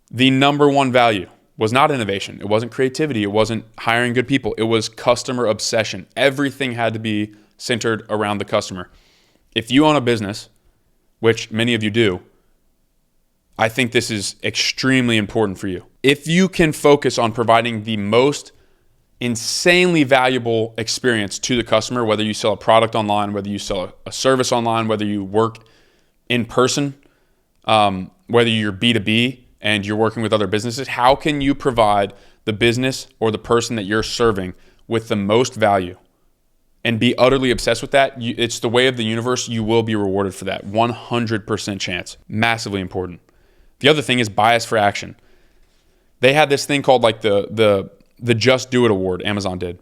the number 1 value was not innovation. It wasn't creativity. It wasn't hiring good people. It was customer obsession. Everything had to be centered around the customer. If you own a business, which many of you do, I think this is extremely important for you. If you can focus on providing the most insanely valuable experience to the customer, whether you sell a product online, whether you sell a service online, whether you work in person, whether you're B2B and you're working with other businesses, how can you provide the business or the person that you're serving with the most value and be utterly obsessed with that? It's the way of the universe. You will be rewarded for that. 100% chance. Massively important. The other thing is bias for action. They had this thing called like the Just Do It Award, Amazon did,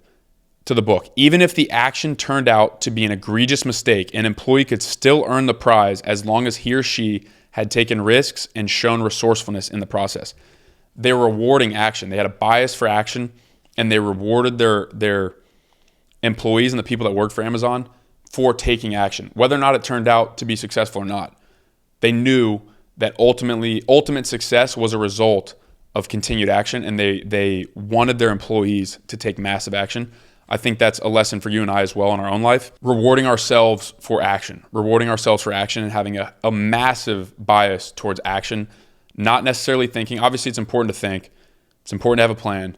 to the book. Even if the action turned out to be an egregious mistake, an employee could still earn the prize as long as he or she had taken risks and shown resourcefulness in the process. They were rewarding action. They had a bias for action, and they rewarded their employees and the people that worked for Amazon for taking action, whether or not it turned out to be successful or not. They knew that ultimate success was a result of continued action, and they wanted their employees to take massive action. I think that's a lesson for you and I as well in our own life. Rewarding ourselves for action and having a massive bias towards action, not necessarily thinking. Obviously, it's important to think. It's important to have a plan,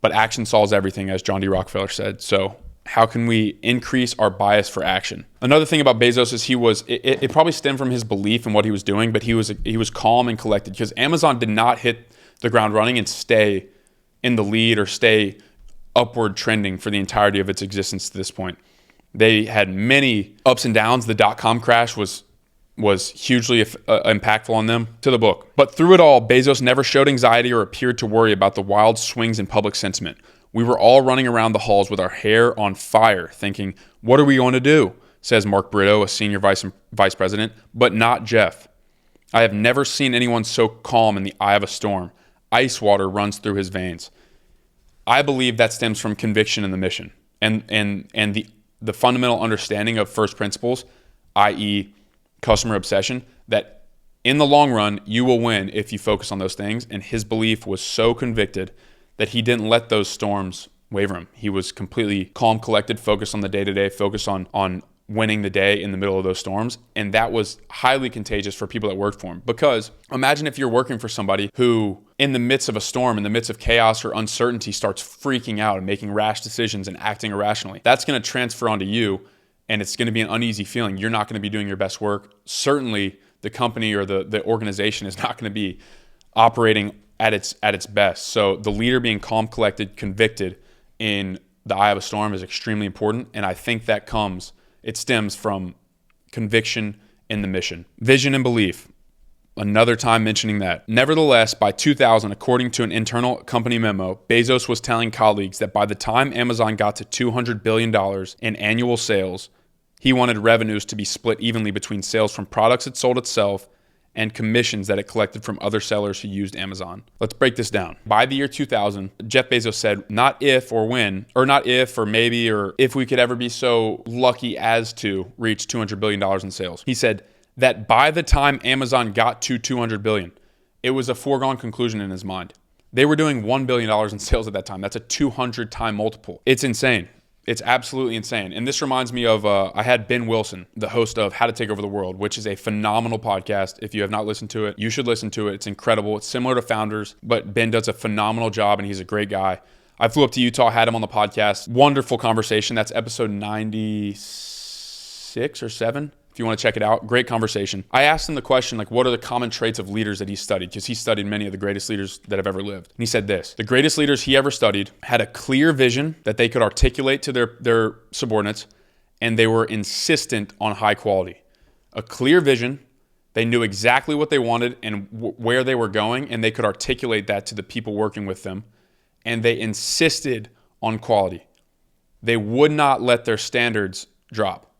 but action solves everything, as John D. Rockefeller said. So how can we increase our bias for action? Another thing about Bezos is it probably stemmed from his belief in what he was doing, but he was calm and collected, because Amazon did not hit the ground running and stay in the lead or stay upward trending for the entirety of its existence to this point. They had many ups and downs. The dot-com crash was hugely impactful on them. To the book. But through it all, Bezos never showed anxiety or appeared to worry about the wild swings in public sentiment. We were all running around the halls with our hair on fire, thinking, what are we going to do? Says Mark Brito, a senior vice president, but not Jeff. I have never seen anyone so calm in the eye of a storm. Ice water runs through his veins. I believe that stems from conviction in the mission and the fundamental understanding of first principles, i.e. customer obsession, that in the long run, you will win if you focus on those things. And his belief was so convicted that he didn't let those storms waver him. He was completely calm, collected, focused on the day-to-day, focused on winning the day in the middle of those storms. And that was highly contagious for people that worked for him. Because imagine if you're working for somebody who, in the midst of a storm, in the midst of chaos or uncertainty, starts freaking out and making rash decisions and acting irrationally. That's going to transfer onto you, and it's going to be an uneasy feeling. You're not going to be doing your best work. Certainly, the company or the organization is not going to be operating at its best. So the leader being calm, collected, convicted in the eye of a storm is extremely important. And I think it stems from conviction in the mission. Vision and belief. Another time mentioning that. Nevertheless, by 2000, according to an internal company memo, Bezos was telling colleagues that by the time Amazon got to $200 billion in annual sales, he wanted revenues to be split evenly between sales from products it sold itself and commissions that it collected from other sellers who used Amazon. Let's break this down. By the year 2000, Jeff Bezos said, not if or when, or not if or maybe, or if we could ever be so lucky as to reach $200 billion in sales. He said that by the time Amazon got to $200 billion, it was a foregone conclusion in his mind. They were doing $1 billion in sales at that time. That's a 200-time multiple. It's insane. It's absolutely insane. And this reminds me of, I had Ben Wilson, the host of How to Take Over the World, which is a phenomenal podcast. If you have not listened to it, you should listen to it. It's incredible. It's similar to Founders, but Ben does a phenomenal job and he's a great guy. I flew up to Utah, had him on the podcast. Wonderful conversation. That's episode 96 or 7. If you want to check it out, great conversation. I asked him the question, like, what are the common traits of leaders that he studied? Because he studied many of the greatest leaders that have ever lived. And he said this: the greatest leaders he ever studied had a clear vision that they could articulate to their subordinates, and they were insistent on high quality. A clear vision, they knew exactly what they wanted and where they were going, and they could articulate that to the people working with them, and they insisted on quality. They would not let their standards drop.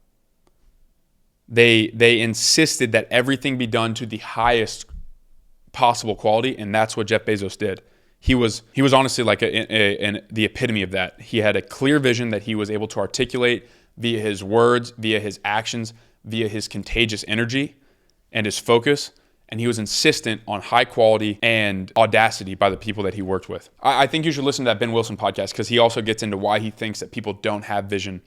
They insisted that everything be done to the highest possible quality, and that's what Jeff Bezos did. He was honestly like the epitome of that. He had a clear vision that he was able to articulate via his words, via his actions, via his contagious energy and his focus, and he was insistent on high quality and audacity by the people that he worked with. I think you should listen to that Ben Wilson podcast because he also gets into why he thinks that people don't have vision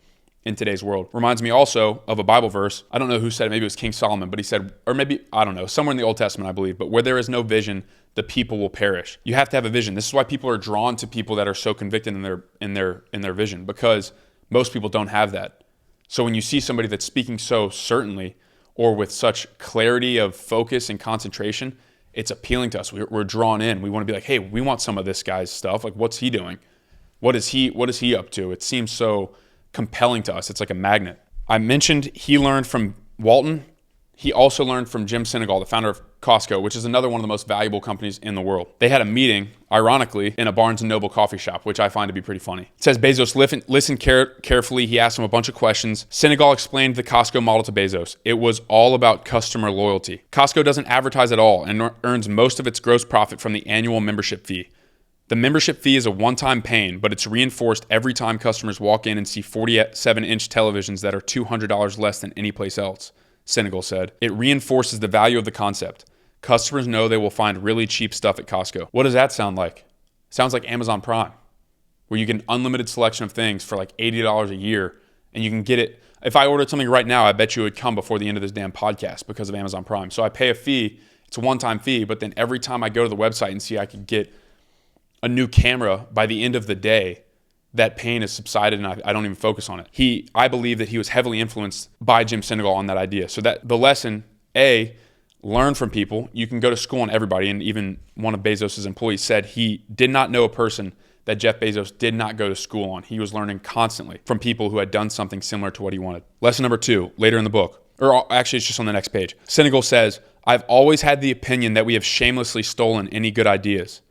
in today's world. Reminds me also of a Bible verse. I don't know who said it. Maybe it was King Solomon, but he said, or maybe, I don't know, somewhere in the Old Testament, I believe, but where there is no vision, the people will perish. You have to have a vision. This is why people are drawn to people that are so convicted in their vision, because most people don't have that. So when you see somebody that's speaking so certainly or with such clarity of focus and concentration, it's appealing to us. We're drawn in. We want to be like, hey, we want some of this guy's stuff. Like, what's he doing? What is he up to? It seems so compelling to us. It's like a magnet. I mentioned he learned from Walton. He also learned from Jim Sinegal, the founder of Costco, which is another one of the most valuable companies in the world. They had a meeting, ironically, in a Barnes & Noble coffee shop, which I find to be pretty funny. It says Bezos listened carefully. He asked him a bunch of questions. Sinegal explained the Costco model to Bezos. It was all about customer loyalty. Costco doesn't advertise at all and earns most of its gross profit from the annual membership fee. The membership fee is a one-time pain, but it's reinforced every time customers walk in and see 47-inch televisions that are $200 less than any place else, Sinegal said. It reinforces the value of the concept. Customers know they will find really cheap stuff at Costco. What does that sound like? Sounds like Amazon Prime, where you get an unlimited selection of things for like $80 a year, and you can get it. If I ordered something right now, I bet you it would come before the end of this damn podcast because of Amazon Prime. So I pay a fee. It's a one-time fee, but then every time I go to the website and see I could get a new camera by the end of the day, that pain has subsided and I don't even focus on it. I believe that he was heavily influenced by Jim Sinegal on that idea. So that the lesson, learn from people. You can go to school on everybody. And even one of Bezos' employees said he did not know a person that Jeff Bezos did not go to school on. He was learning constantly from people who had done something similar to what he wanted. Lesson number 2, later in the book, or actually it's just on the next page. Sinegal says, I've always had the opinion that we have shamelessly stolen any good ideas.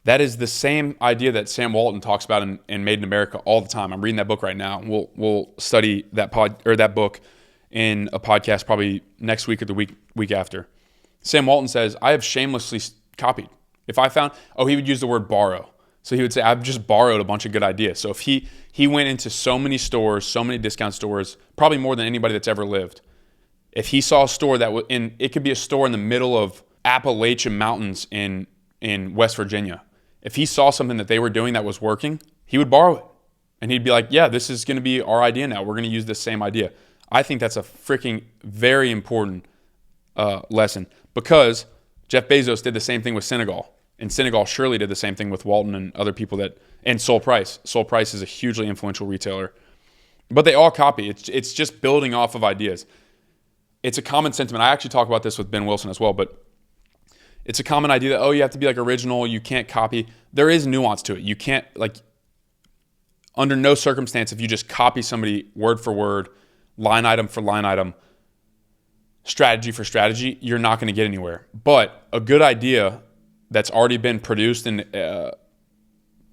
That is the same idea that Sam Walton talks about in Made in America all the time. I'm reading that book right now. We'll study that book in a podcast probably next week or the week after. Sam Walton says, I have shamelessly copied. If I found, he would use the word borrow. So he would say, I've just borrowed a bunch of good ideas. So if he went into so many stores, so many discount stores, probably more than anybody that's ever lived. If he saw a store it could be a store in the middle of Appalachian Mountains in West Virginia. If he saw something that they were doing that was working, he would borrow it. And he'd be like, yeah, this is going to be our idea now. We're going to use this same idea. I think that's a freaking very important lesson, because Jeff Bezos did the same thing with Sinegal. And Sinegal surely did the same thing with Walton and other people and Sol Price. Sol Price is a hugely influential retailer. But they all copy. It's just building off of ideas. It's a common sentiment. I actually talk about this with Ben Wilson as well, but it's a common idea that, you have to be like original, you can't copy. There is nuance to it. You can't, under no circumstance, if you just copy somebody word for word, line item for line item, strategy for strategy, you're not going to get anywhere. But a good idea that's already been produced and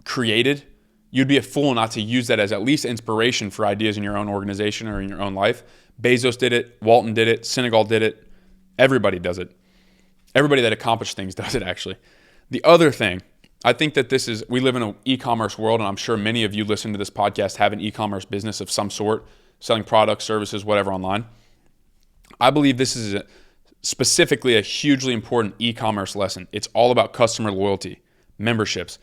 created, you'd be a fool not to use that as at least inspiration for ideas in your own organization or in your own life. Bezos did it, Walton did it, Sinegal did it, everybody does it. Everybody that accomplished things does it, actually. The other thing, I think that we live in an e-commerce world, and I'm sure many of you listening to this podcast have an e-commerce business of some sort, selling products, services, whatever online. I believe this is specifically a hugely important e-commerce lesson. It's all about customer loyalty, memberships,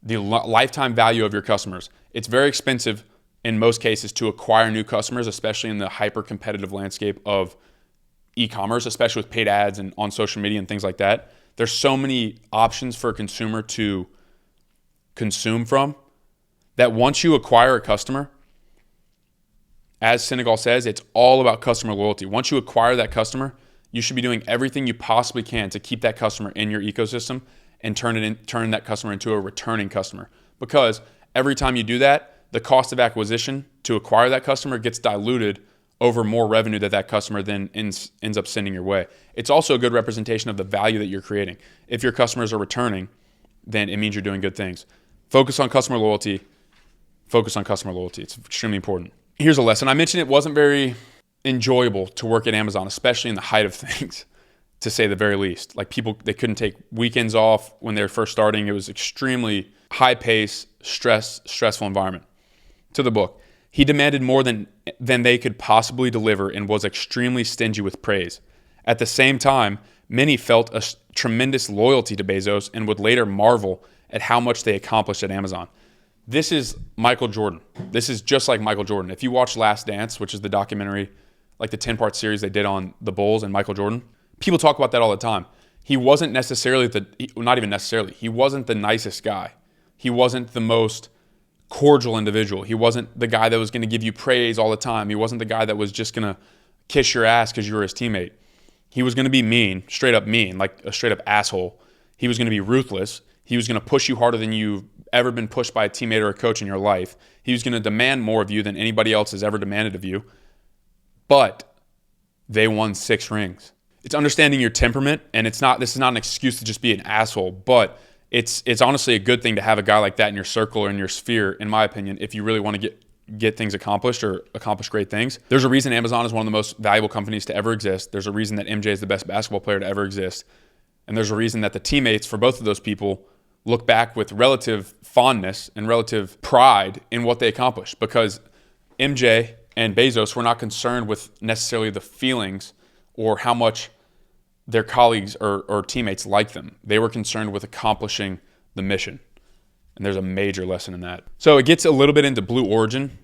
the lifetime value of your customers. It's very expensive in most cases to acquire new customers, especially in the hyper-competitive landscape of e-commerce, especially with paid ads and on social media and things like that. There's so many options for a consumer to consume from that once you acquire a customer, as Sinegal says, it's all about customer loyalty. Once you acquire that customer, you should be doing everything you possibly can to keep that customer in your ecosystem and turn that customer into a returning customer. Because every time you do that, the cost of acquisition to acquire that customer gets diluted over more revenue that customer then ends up sending your way. It's also a good representation of the value that you're creating. If your customers are returning, then it means you're doing good things. Focus on customer loyalty. Focus on customer loyalty. It's extremely important. Here's a lesson. I mentioned it wasn't very enjoyable to work at Amazon, especially in the height of things, to say the very least. Like people, they couldn't take weekends off when they were first starting. It was extremely high pace, stressful environment. To the book. He demanded more than they could possibly deliver and was extremely stingy with praise. At the same time, many felt a tremendous loyalty to Bezos and would later marvel at how much they accomplished at Amazon. This is Michael Jordan. This is just like Michael Jordan. If you watch Last Dance, which is the documentary, like the 10-part series they did on the Bulls and Michael Jordan, people talk about that all the time. He wasn't necessarily not even necessarily, he wasn't the nicest guy. He wasn't the most cordial individual. He wasn't the guy that was going to give you praise all the time. He wasn't the guy that was just going to kiss your ass because you were his teammate. He was going to be mean, straight up mean, like a straight up asshole. He was going to be ruthless. He was going to push you harder than you've ever been pushed by a teammate or a coach in your life. He was going to demand more of you than anybody else has ever demanded of you. But they won 6 rings. It's understanding your temperament, and this is not an excuse to just be an asshole, but it's honestly a good thing to have a guy like that in your circle or in your sphere, in my opinion, if you really want to get things accomplished or accomplish great things. There's a reason Amazon is one of the most valuable companies to ever exist. There's a reason that MJ is the best basketball player to ever exist. And there's a reason that the teammates for both of those people look back with relative fondness and relative pride in what they accomplished, because MJ and Bezos were not concerned with necessarily the feelings or how much their colleagues or teammates liked them. They were concerned with accomplishing the mission. And there's a major lesson in that. So it gets a little bit into Blue Origin,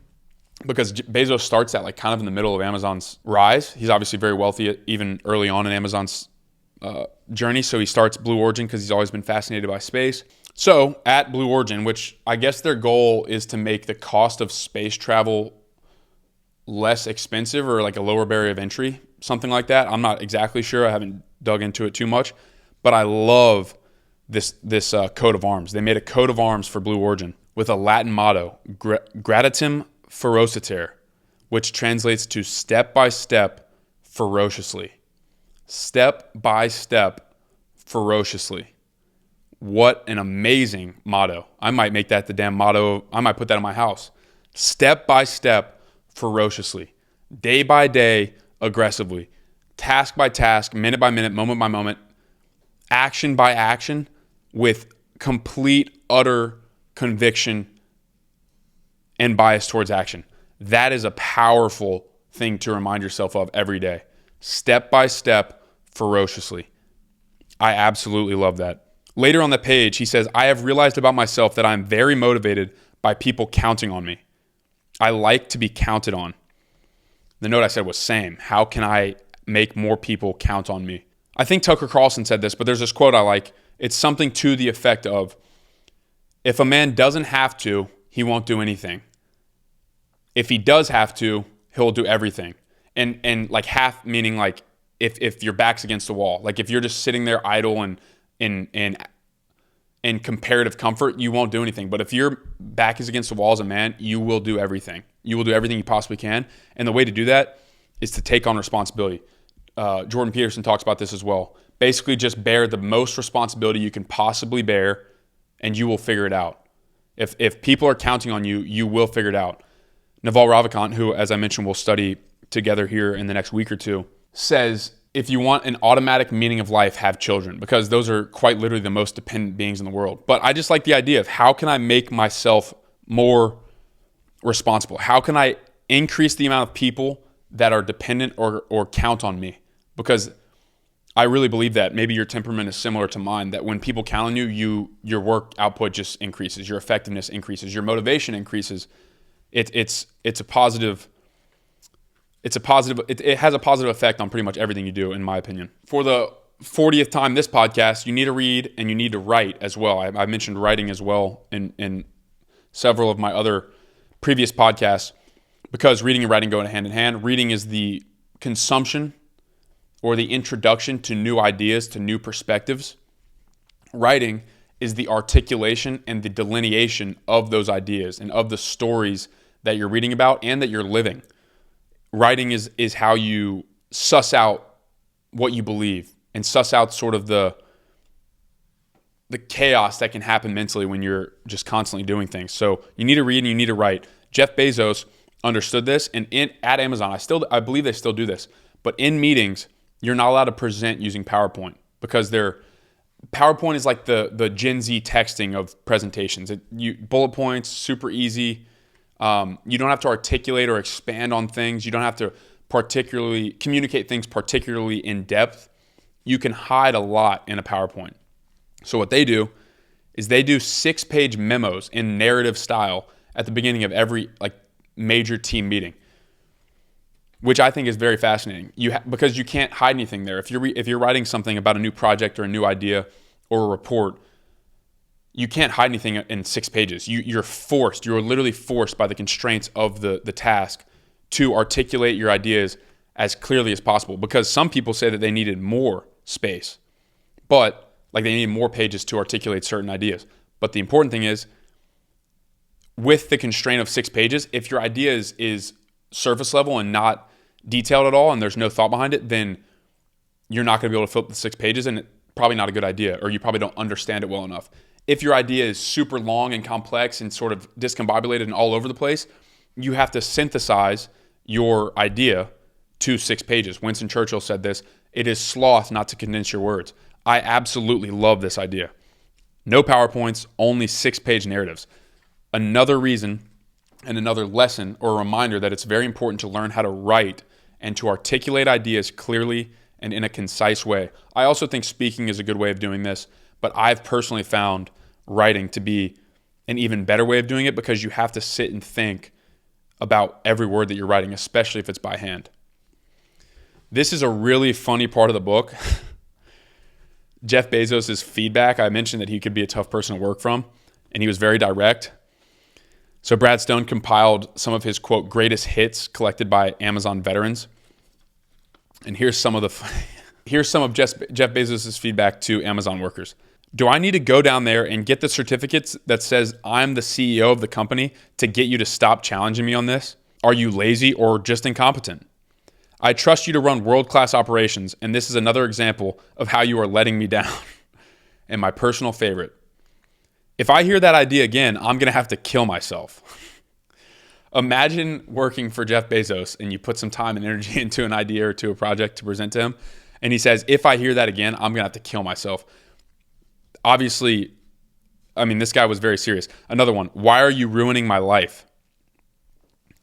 because Bezos starts at like kind of in the middle of Amazon's rise. He's obviously very wealthy even early on in Amazon's journey. So he starts Blue Origin because he's always been fascinated by space. So at Blue Origin, which I guess their goal is to make the cost of space travel less expensive, or like a lower barrier of entry, something like that. I'm not exactly sure. I haven't dug into it too much, but I love this coat of arms. They made a coat of arms for Blue Origin with a Latin motto, Gradatim Ferociter, which translates to step by step, ferociously. Step by step, ferociously. What an amazing motto. I might make that the damn motto. I might put that in my house. Step by step, ferociously. Day by day, aggressively. Task by task, minute by minute, moment by moment, action by action, with complete, utter conviction and bias towards action. That is a powerful thing to remind yourself of every day. Step by step, ferociously. I absolutely love that. Later on the page, he says, I have realized about myself that I'm very motivated by people counting on me. I like to be counted on. The note I said was same. How can I make more people count on me? I think Tucker Carlson said this, but there's this quote I like. It's something to the effect of, if a man doesn't have to, he won't do anything. If he does have to, he'll do everything. And like half meaning like if your back's against the wall, like if you're just sitting there idle and in comparative comfort, you won't do anything. But if your back is against the wall as a man, you will do everything. You will do everything you possibly can. And the way to do that is to take on responsibility. Jordan Peterson talks about this as well. Basically, just bear the most responsibility you can possibly bear, and you will figure it out. If people are counting on you, you will figure it out. Naval Ravikant, who, as I mentioned, we'll study together here in the next week or two, says, if you want an automatic meaning of life, have children, because those are quite literally the most dependent beings in the world. But I just like the idea of, how can I make myself more responsible? How can I increase the amount of people that are dependent or count on me? Because I really believe that maybe your temperament is similar to mine, that when people count on you, your work output just increases, your effectiveness increases, your motivation increases. It has a positive effect on pretty much everything you do, in my opinion. For the 40th time this podcast, you need to read and you need to write as well. I mentioned writing as well in several of my other previous podcasts, because reading and writing go hand in hand. Reading is the consumption or the introduction to new ideas, to new perspectives. Writing is the articulation and the delineation of those ideas and of the stories that you're reading about and that you're living. Writing is how you suss out what you believe and suss out sort of the chaos that can happen mentally when you're just constantly doing things. So you need to read and you need to write. Jeff Bezos understood this, and at Amazon, I believe they still do this, but in meetings, you're not allowed to present using PowerPoint, because PowerPoint is like the Gen Z texting of presentations. Bullet points, super easy. You don't have to articulate or expand on things. You don't have to particularly communicate things particularly in depth. You can hide a lot in a PowerPoint. So what they do is they do 6-page memos in narrative style at the beginning of every major team meeting, which I think is very fascinating. Because you can't hide anything there. If you're writing something about a new project or a new idea or a report, you can't hide anything in 6 pages. You're literally forced by the constraints of the task to articulate your ideas as clearly as possible, because some people say that they needed more space, but they needed more pages to articulate certain ideas. But the important thing is, with the constraint of 6 pages, if your idea is surface level and not detailed at all and there's no thought behind it, then you're not going to be able to fill up the 6 pages, and it's probably not a good idea, or you probably don't understand it well enough. If your idea is super long and complex and sort of discombobulated and all over the place, you have to synthesize your idea to 6 pages. Winston Churchill said this: "It is sloth not to condense your words." I absolutely love this idea. No PowerPoints, only 6-page narratives. Another reason and another lesson or reminder that it's very important to learn how to write and to articulate ideas clearly and in a concise way. I also think speaking is a good way of doing this, but I've personally found writing to be an even better way of doing it, because you have to sit and think about every word that you're writing, especially if it's by hand. This is a really funny part of the book. Jeff Bezos' feedback. I mentioned that he could be a tough person to work from, and he was very direct. So Brad Stone compiled some of his, quote, greatest hits collected by Amazon veterans. And here's some of Jeff Bezos' feedback to Amazon workers. "Do I need to go down there and get the certificates that says I'm the CEO of the company to get you to stop challenging me on this? Are you lazy or just incompetent? I trust you to run world-class operations, and this is another example of how you are letting me down." And my personal favorite: "If I hear that idea again, I'm going to have to kill myself." Imagine working for Jeff Bezos and you put some time and energy into an idea or to a project to present to him, and he says, "If I hear that again, I'm going to have to kill myself." Obviously, this guy was very serious. Another one: "Why are you ruining my life?"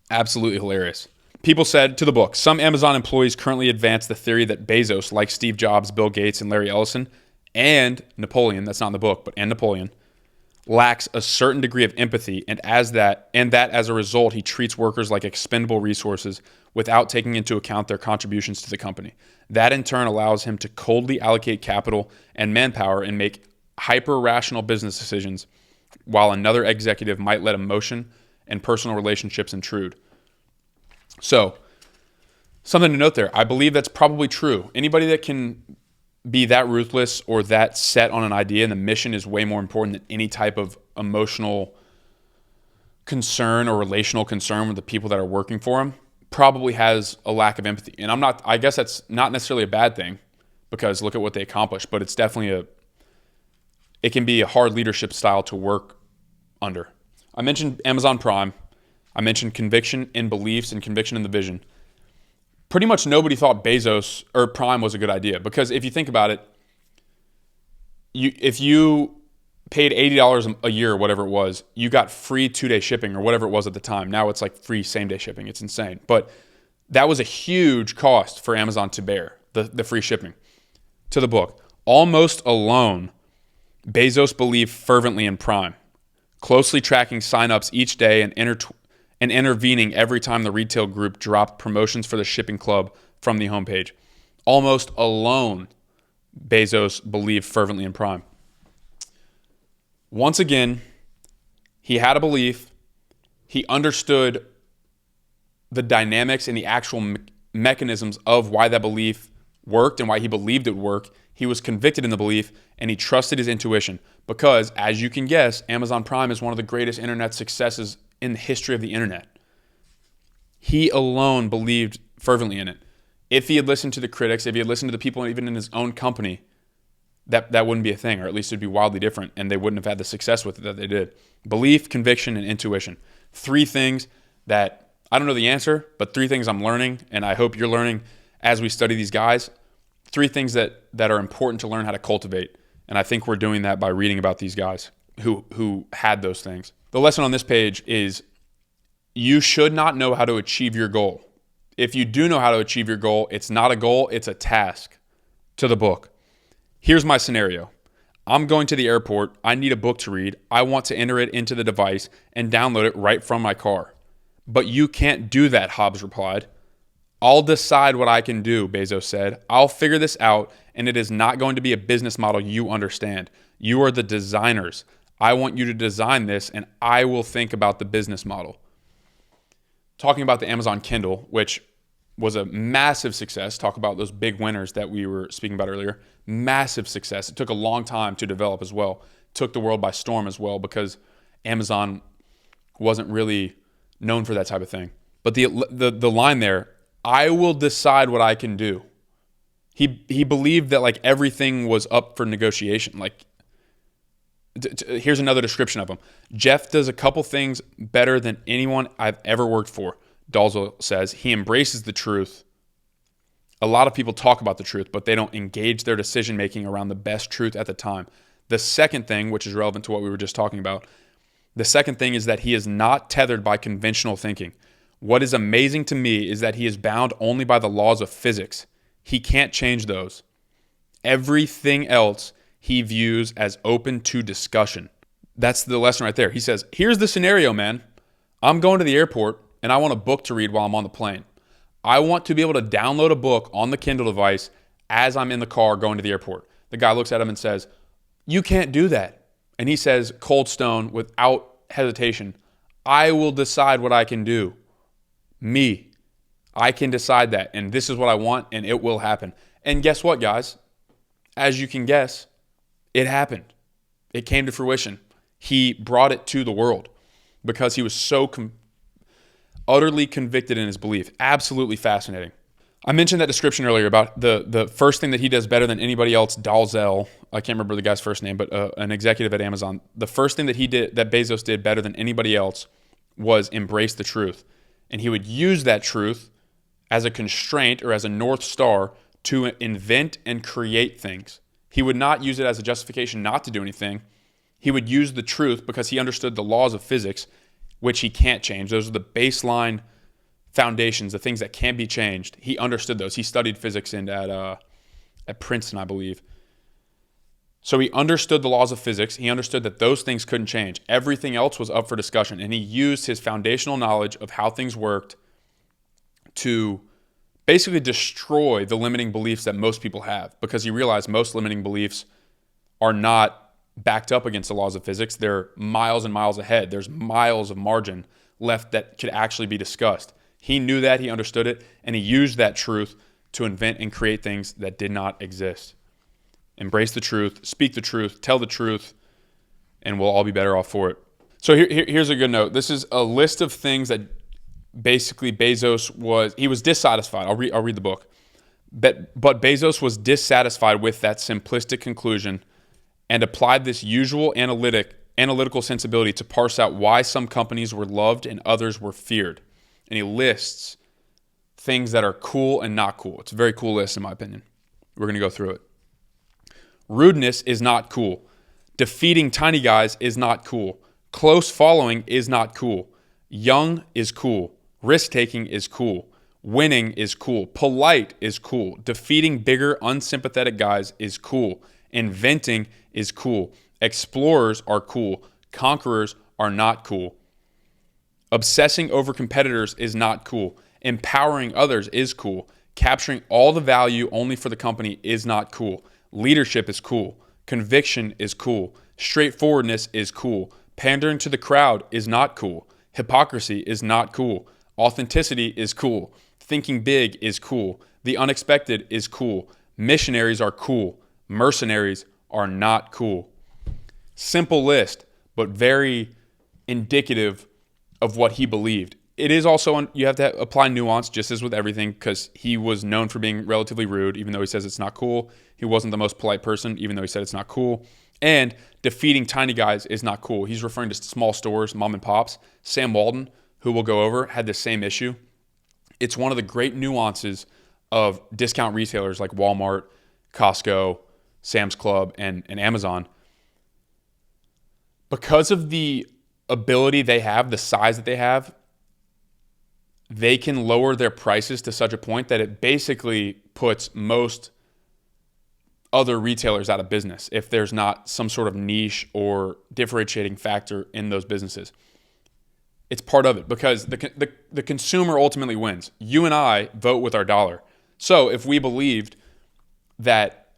Absolutely hilarious. People said to the book, "Some Amazon employees currently advance the theory that Bezos, like Steve Jobs, Bill Gates, and Larry Ellison, and Napoleon," that's not in the book, but and Napoleon, "lacks a certain degree of empathy, and that as a result, he treats workers like expendable resources without taking into account their contributions to the company. That in turn allows him to coldly allocate capital and manpower and make hyper-rational business decisions, while another executive might let emotion and personal relationships intrude." So, something to note there. I believe that's probably true. Anybody that can be that ruthless or that set on an idea and the mission is way more important than any type of emotional concern or relational concern with the people that are working for him probably has a lack of empathy. And I guess that's not necessarily a bad thing, because look at what they accomplished, but it's definitely it can be a hard leadership style to work under. I mentioned Amazon Prime. I mentioned conviction in beliefs and conviction in the vision. Pretty much nobody thought Bezos or Prime was a good idea, because if you think about it, if you paid $80 a year or whatever it was, you got free 2-day shipping or whatever it was at the time. Now it's like free same-day shipping. It's insane. But that was a huge cost for Amazon to bear, the free shipping. To the book. Almost alone, Bezos believed fervently in Prime, closely tracking signups each day and intervening every time the retail group dropped promotions for the shipping club from the homepage. Almost alone, Bezos believed fervently in Prime. Once again, he had a belief. He understood the dynamics and the actual mechanisms of why that belief worked and why he believed it would work. He was convicted in the belief, and he trusted his intuition, because, as you can guess, Amazon Prime is one of the greatest internet successes in the history of the internet. He alone believed fervently in it. If he had listened to the critics, if he had listened to the people even in his own company, that wouldn't be a thing, or at least it'd be wildly different, and they wouldn't have had the success with it that they did. Belief, conviction, and intuition. 3 things that, I don't know the answer, but 3 things I'm learning, and I hope you're learning as we study these guys. 3 things that are important to learn how to cultivate, and I think we're doing that by reading about these guys who had those things. The lesson on this page is, you should not know how to achieve your goal. If you do know how to achieve your goal, it's not a goal, it's a task. To the book. Here's my scenario. I'm going to the airport. I need a book to read. I want to enter it into the device and download it right from my car. But you can't do that, Hobbs replied. I'll decide what I can do, Bezos said. I'll figure this out, and it is not going to be a business model you understand. You are the designers. I want you to design this, and I will think about the business model. Talking about the Amazon Kindle, which was a massive success. Talk about those big winners that we were speaking about earlier. Massive success. It took a long time to develop as well. Took the world by storm as well because Amazon wasn't really known for that type of thing. But the line there, I will decide what I can do. He believed that like everything was up for negotiation. Like, here's another description of him. Jeff does a couple things better than anyone I've ever worked for. Dalzell says he embraces the truth. A lot of people talk about the truth, but they don't engage their decision making around the best truth at the time. The second thing, which is relevant to what we were just talking about, the second thing is that he is not tethered by conventional thinking. What is amazing to me is that he is bound only by the laws of physics. He can't change those. Everything else he views as open to discussion. That's the lesson right there. He says, here's the scenario, man. I'm going to the airport and I want a book to read while I'm on the plane. I want to be able to download a book on the Kindle device as I'm in the car going to the airport. The guy looks at him and says, you can't do that. And he says, cold stone, without hesitation, I will decide what I can do. Me. I can decide that. And this is what I want, and it will happen. And guess what, guys? As you can guess, it happened. It came to fruition. He brought it to the world because he was so utterly convicted in his belief. Absolutely fascinating. I mentioned that description earlier about the first thing that he does better than anybody else, Dalzell. I can't remember the guy's first name, but an executive at Amazon. The first thing that Bezos did better than anybody else was embrace the truth. And he would use that truth as a constraint or as a North Star to invent and create things. He would not use it as a justification not to do anything. He would use the truth because he understood the laws of physics, which he can't change. Those are the baseline foundations, the things that can be changed. He understood those. He studied physics at Princeton, I believe. So he understood the laws of physics. He understood that those things couldn't change. Everything else was up for discussion. And he used his foundational knowledge of how things worked to basically destroy the limiting beliefs that most people have, because he realized most limiting beliefs are not backed up against the laws of physics. They're miles and miles ahead. There's miles of margin left that could actually be discussed. He knew that, he understood it, and he used that truth to invent and create things that did not exist. Embrace the truth, speak the truth, tell the truth, and we'll all be better off for it. So here's a good note. This is a list of things that basically Bezos was dissatisfied. I'll read the book. But Bezos was dissatisfied with that simplistic conclusion and applied this usual analytical sensibility to parse out why some companies were loved and others were feared. And he lists things that are cool and not cool. It's a very cool list in my opinion. We're going to go through it. Rudeness is not cool. Defeating tiny guys is not cool. Close following is not cool. Young is cool. Risk-taking is cool. Winning is cool. Polite is cool. Defeating bigger, unsympathetic guys is cool. Inventing is cool. Explorers are cool. Conquerors are not cool. Obsessing over competitors is not cool. Empowering others is cool. Capturing all the value only for the company is not cool. Leadership is cool. Conviction is cool. Straightforwardness is cool. Pandering to the crowd is not cool. Hypocrisy is not cool. Authenticity is cool. Thinking big is cool. The unexpected is cool. Missionaries are cool. Mercenaries are not cool. Simple list, but very indicative of what he believed. It is also, you have to apply nuance, just as with everything, because he was known for being relatively rude, even though he says it's not cool. He wasn't the most polite person, even though he said it's not cool. And defeating tiny guys is not cool. He's referring to small stores, mom and pops. Sam Walton, who we'll go over, had the same issue. It's one of the great nuances of discount retailers like Walmart, Costco, Sam's Club, and Amazon. Because of the ability they have, the size that they have, they can lower their prices to such a point that it basically puts most other retailers out of business if there's not some sort of niche or differentiating factor in those businesses. It's part of it because the consumer ultimately wins. You and I vote with our dollar. So if we believed that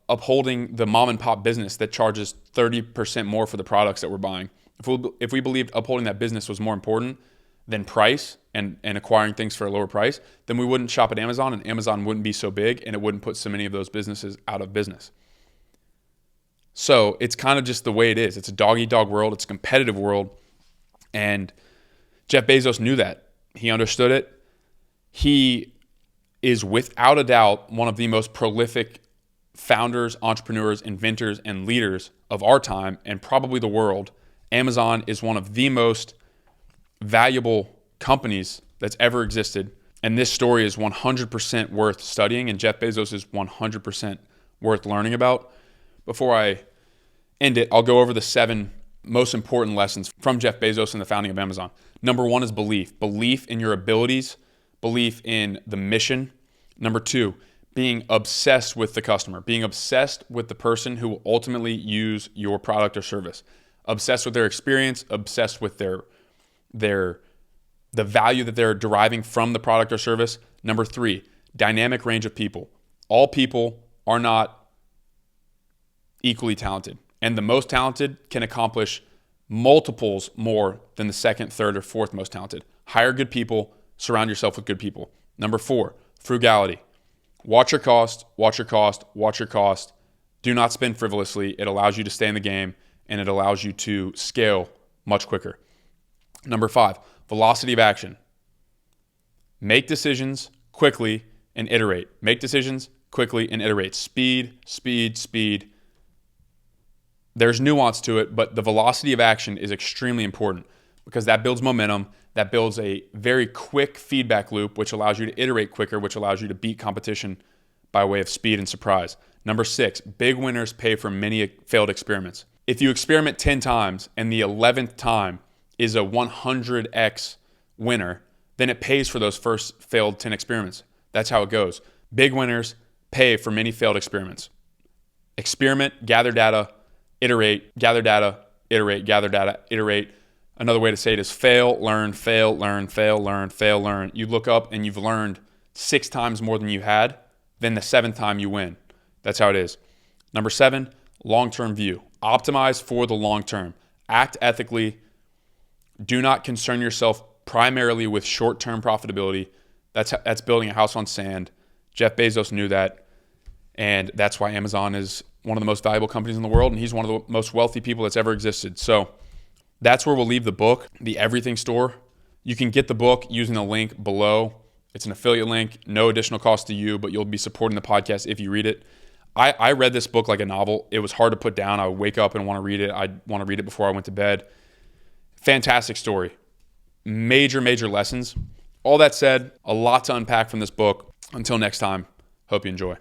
upholding the mom and pop business that charges 30% more for the products that we're buying, if we believed upholding that business was more important than price and acquiring things for a lower price, then we wouldn't shop at Amazon, and Amazon wouldn't be so big, and it wouldn't put so many of those businesses out of business. So it's kind of just the way it is. It's a dog-eat-dog world. It's a competitive world. And Jeff Bezos knew that. He understood it. He is without a doubt one of the most prolific founders, entrepreneurs, inventors, and leaders of our time and probably the world. Amazon is one of the most valuable companies that's ever existed. And this story is 100% worth studying, and Jeff Bezos is 100% worth learning about. Before I end it, I'll go over the 7 most important lessons from Jeff Bezos and the founding of Amazon. Number 1 is belief. Belief in your abilities, belief in the mission. Number 2, being obsessed with the customer, being obsessed with the person who will ultimately use your product or service. Obsessed with their experience, obsessed with the value that they're deriving from the product or service. Number 3, dynamic range of people. All people are not equally talented, and the most talented can accomplish multiples more than the second, third, or fourth most talented. Hire good people, surround yourself with good people. Number 4, frugality. Watch your cost, watch your cost, watch your cost. Do not spend frivolously. It allows you to stay in the game, and it allows you to scale much quicker. Number 5, velocity of action. Make decisions quickly and iterate. Make decisions quickly and iterate. Speed, speed, speed. There's nuance to it, but the velocity of action is extremely important because that builds momentum. That builds a very quick feedback loop, which allows you to iterate quicker, which allows you to beat competition by way of speed and surprise. Number 6, big winners pay for many failed experiments. If you experiment 10 times and the 11th time is a 100x winner, then it pays for those first failed 10 experiments. That's how it goes. Big winners pay for many failed experiments. Experiment, gather data, iterate, gather data, iterate, gather data, iterate. Another way to say it is fail, learn, fail, learn, fail, learn, fail, learn. You look up and you've learned 6 times more than you had, then the 7th time you win. That's how it is. Number 7, long-term view. Optimize for the long term. Act ethically. Do not concern yourself primarily with short-term profitability. That's building a house on sand. Jeff Bezos knew that, and that's why Amazon is one of the most valuable companies in the world, and he's one of the most wealthy people that's ever existed. So that's where we'll leave the book, The Everything Store. You can get the book using the link below. It's an affiliate link, no additional cost to you, but you'll be supporting the podcast if you read it. I read this book like a novel. It was hard to put down. I would wake up and want to read it. I'd want to read it before I went to bed. Fantastic story. Major, major lessons. All that said, a lot to unpack from this book. Until next time, hope you enjoy.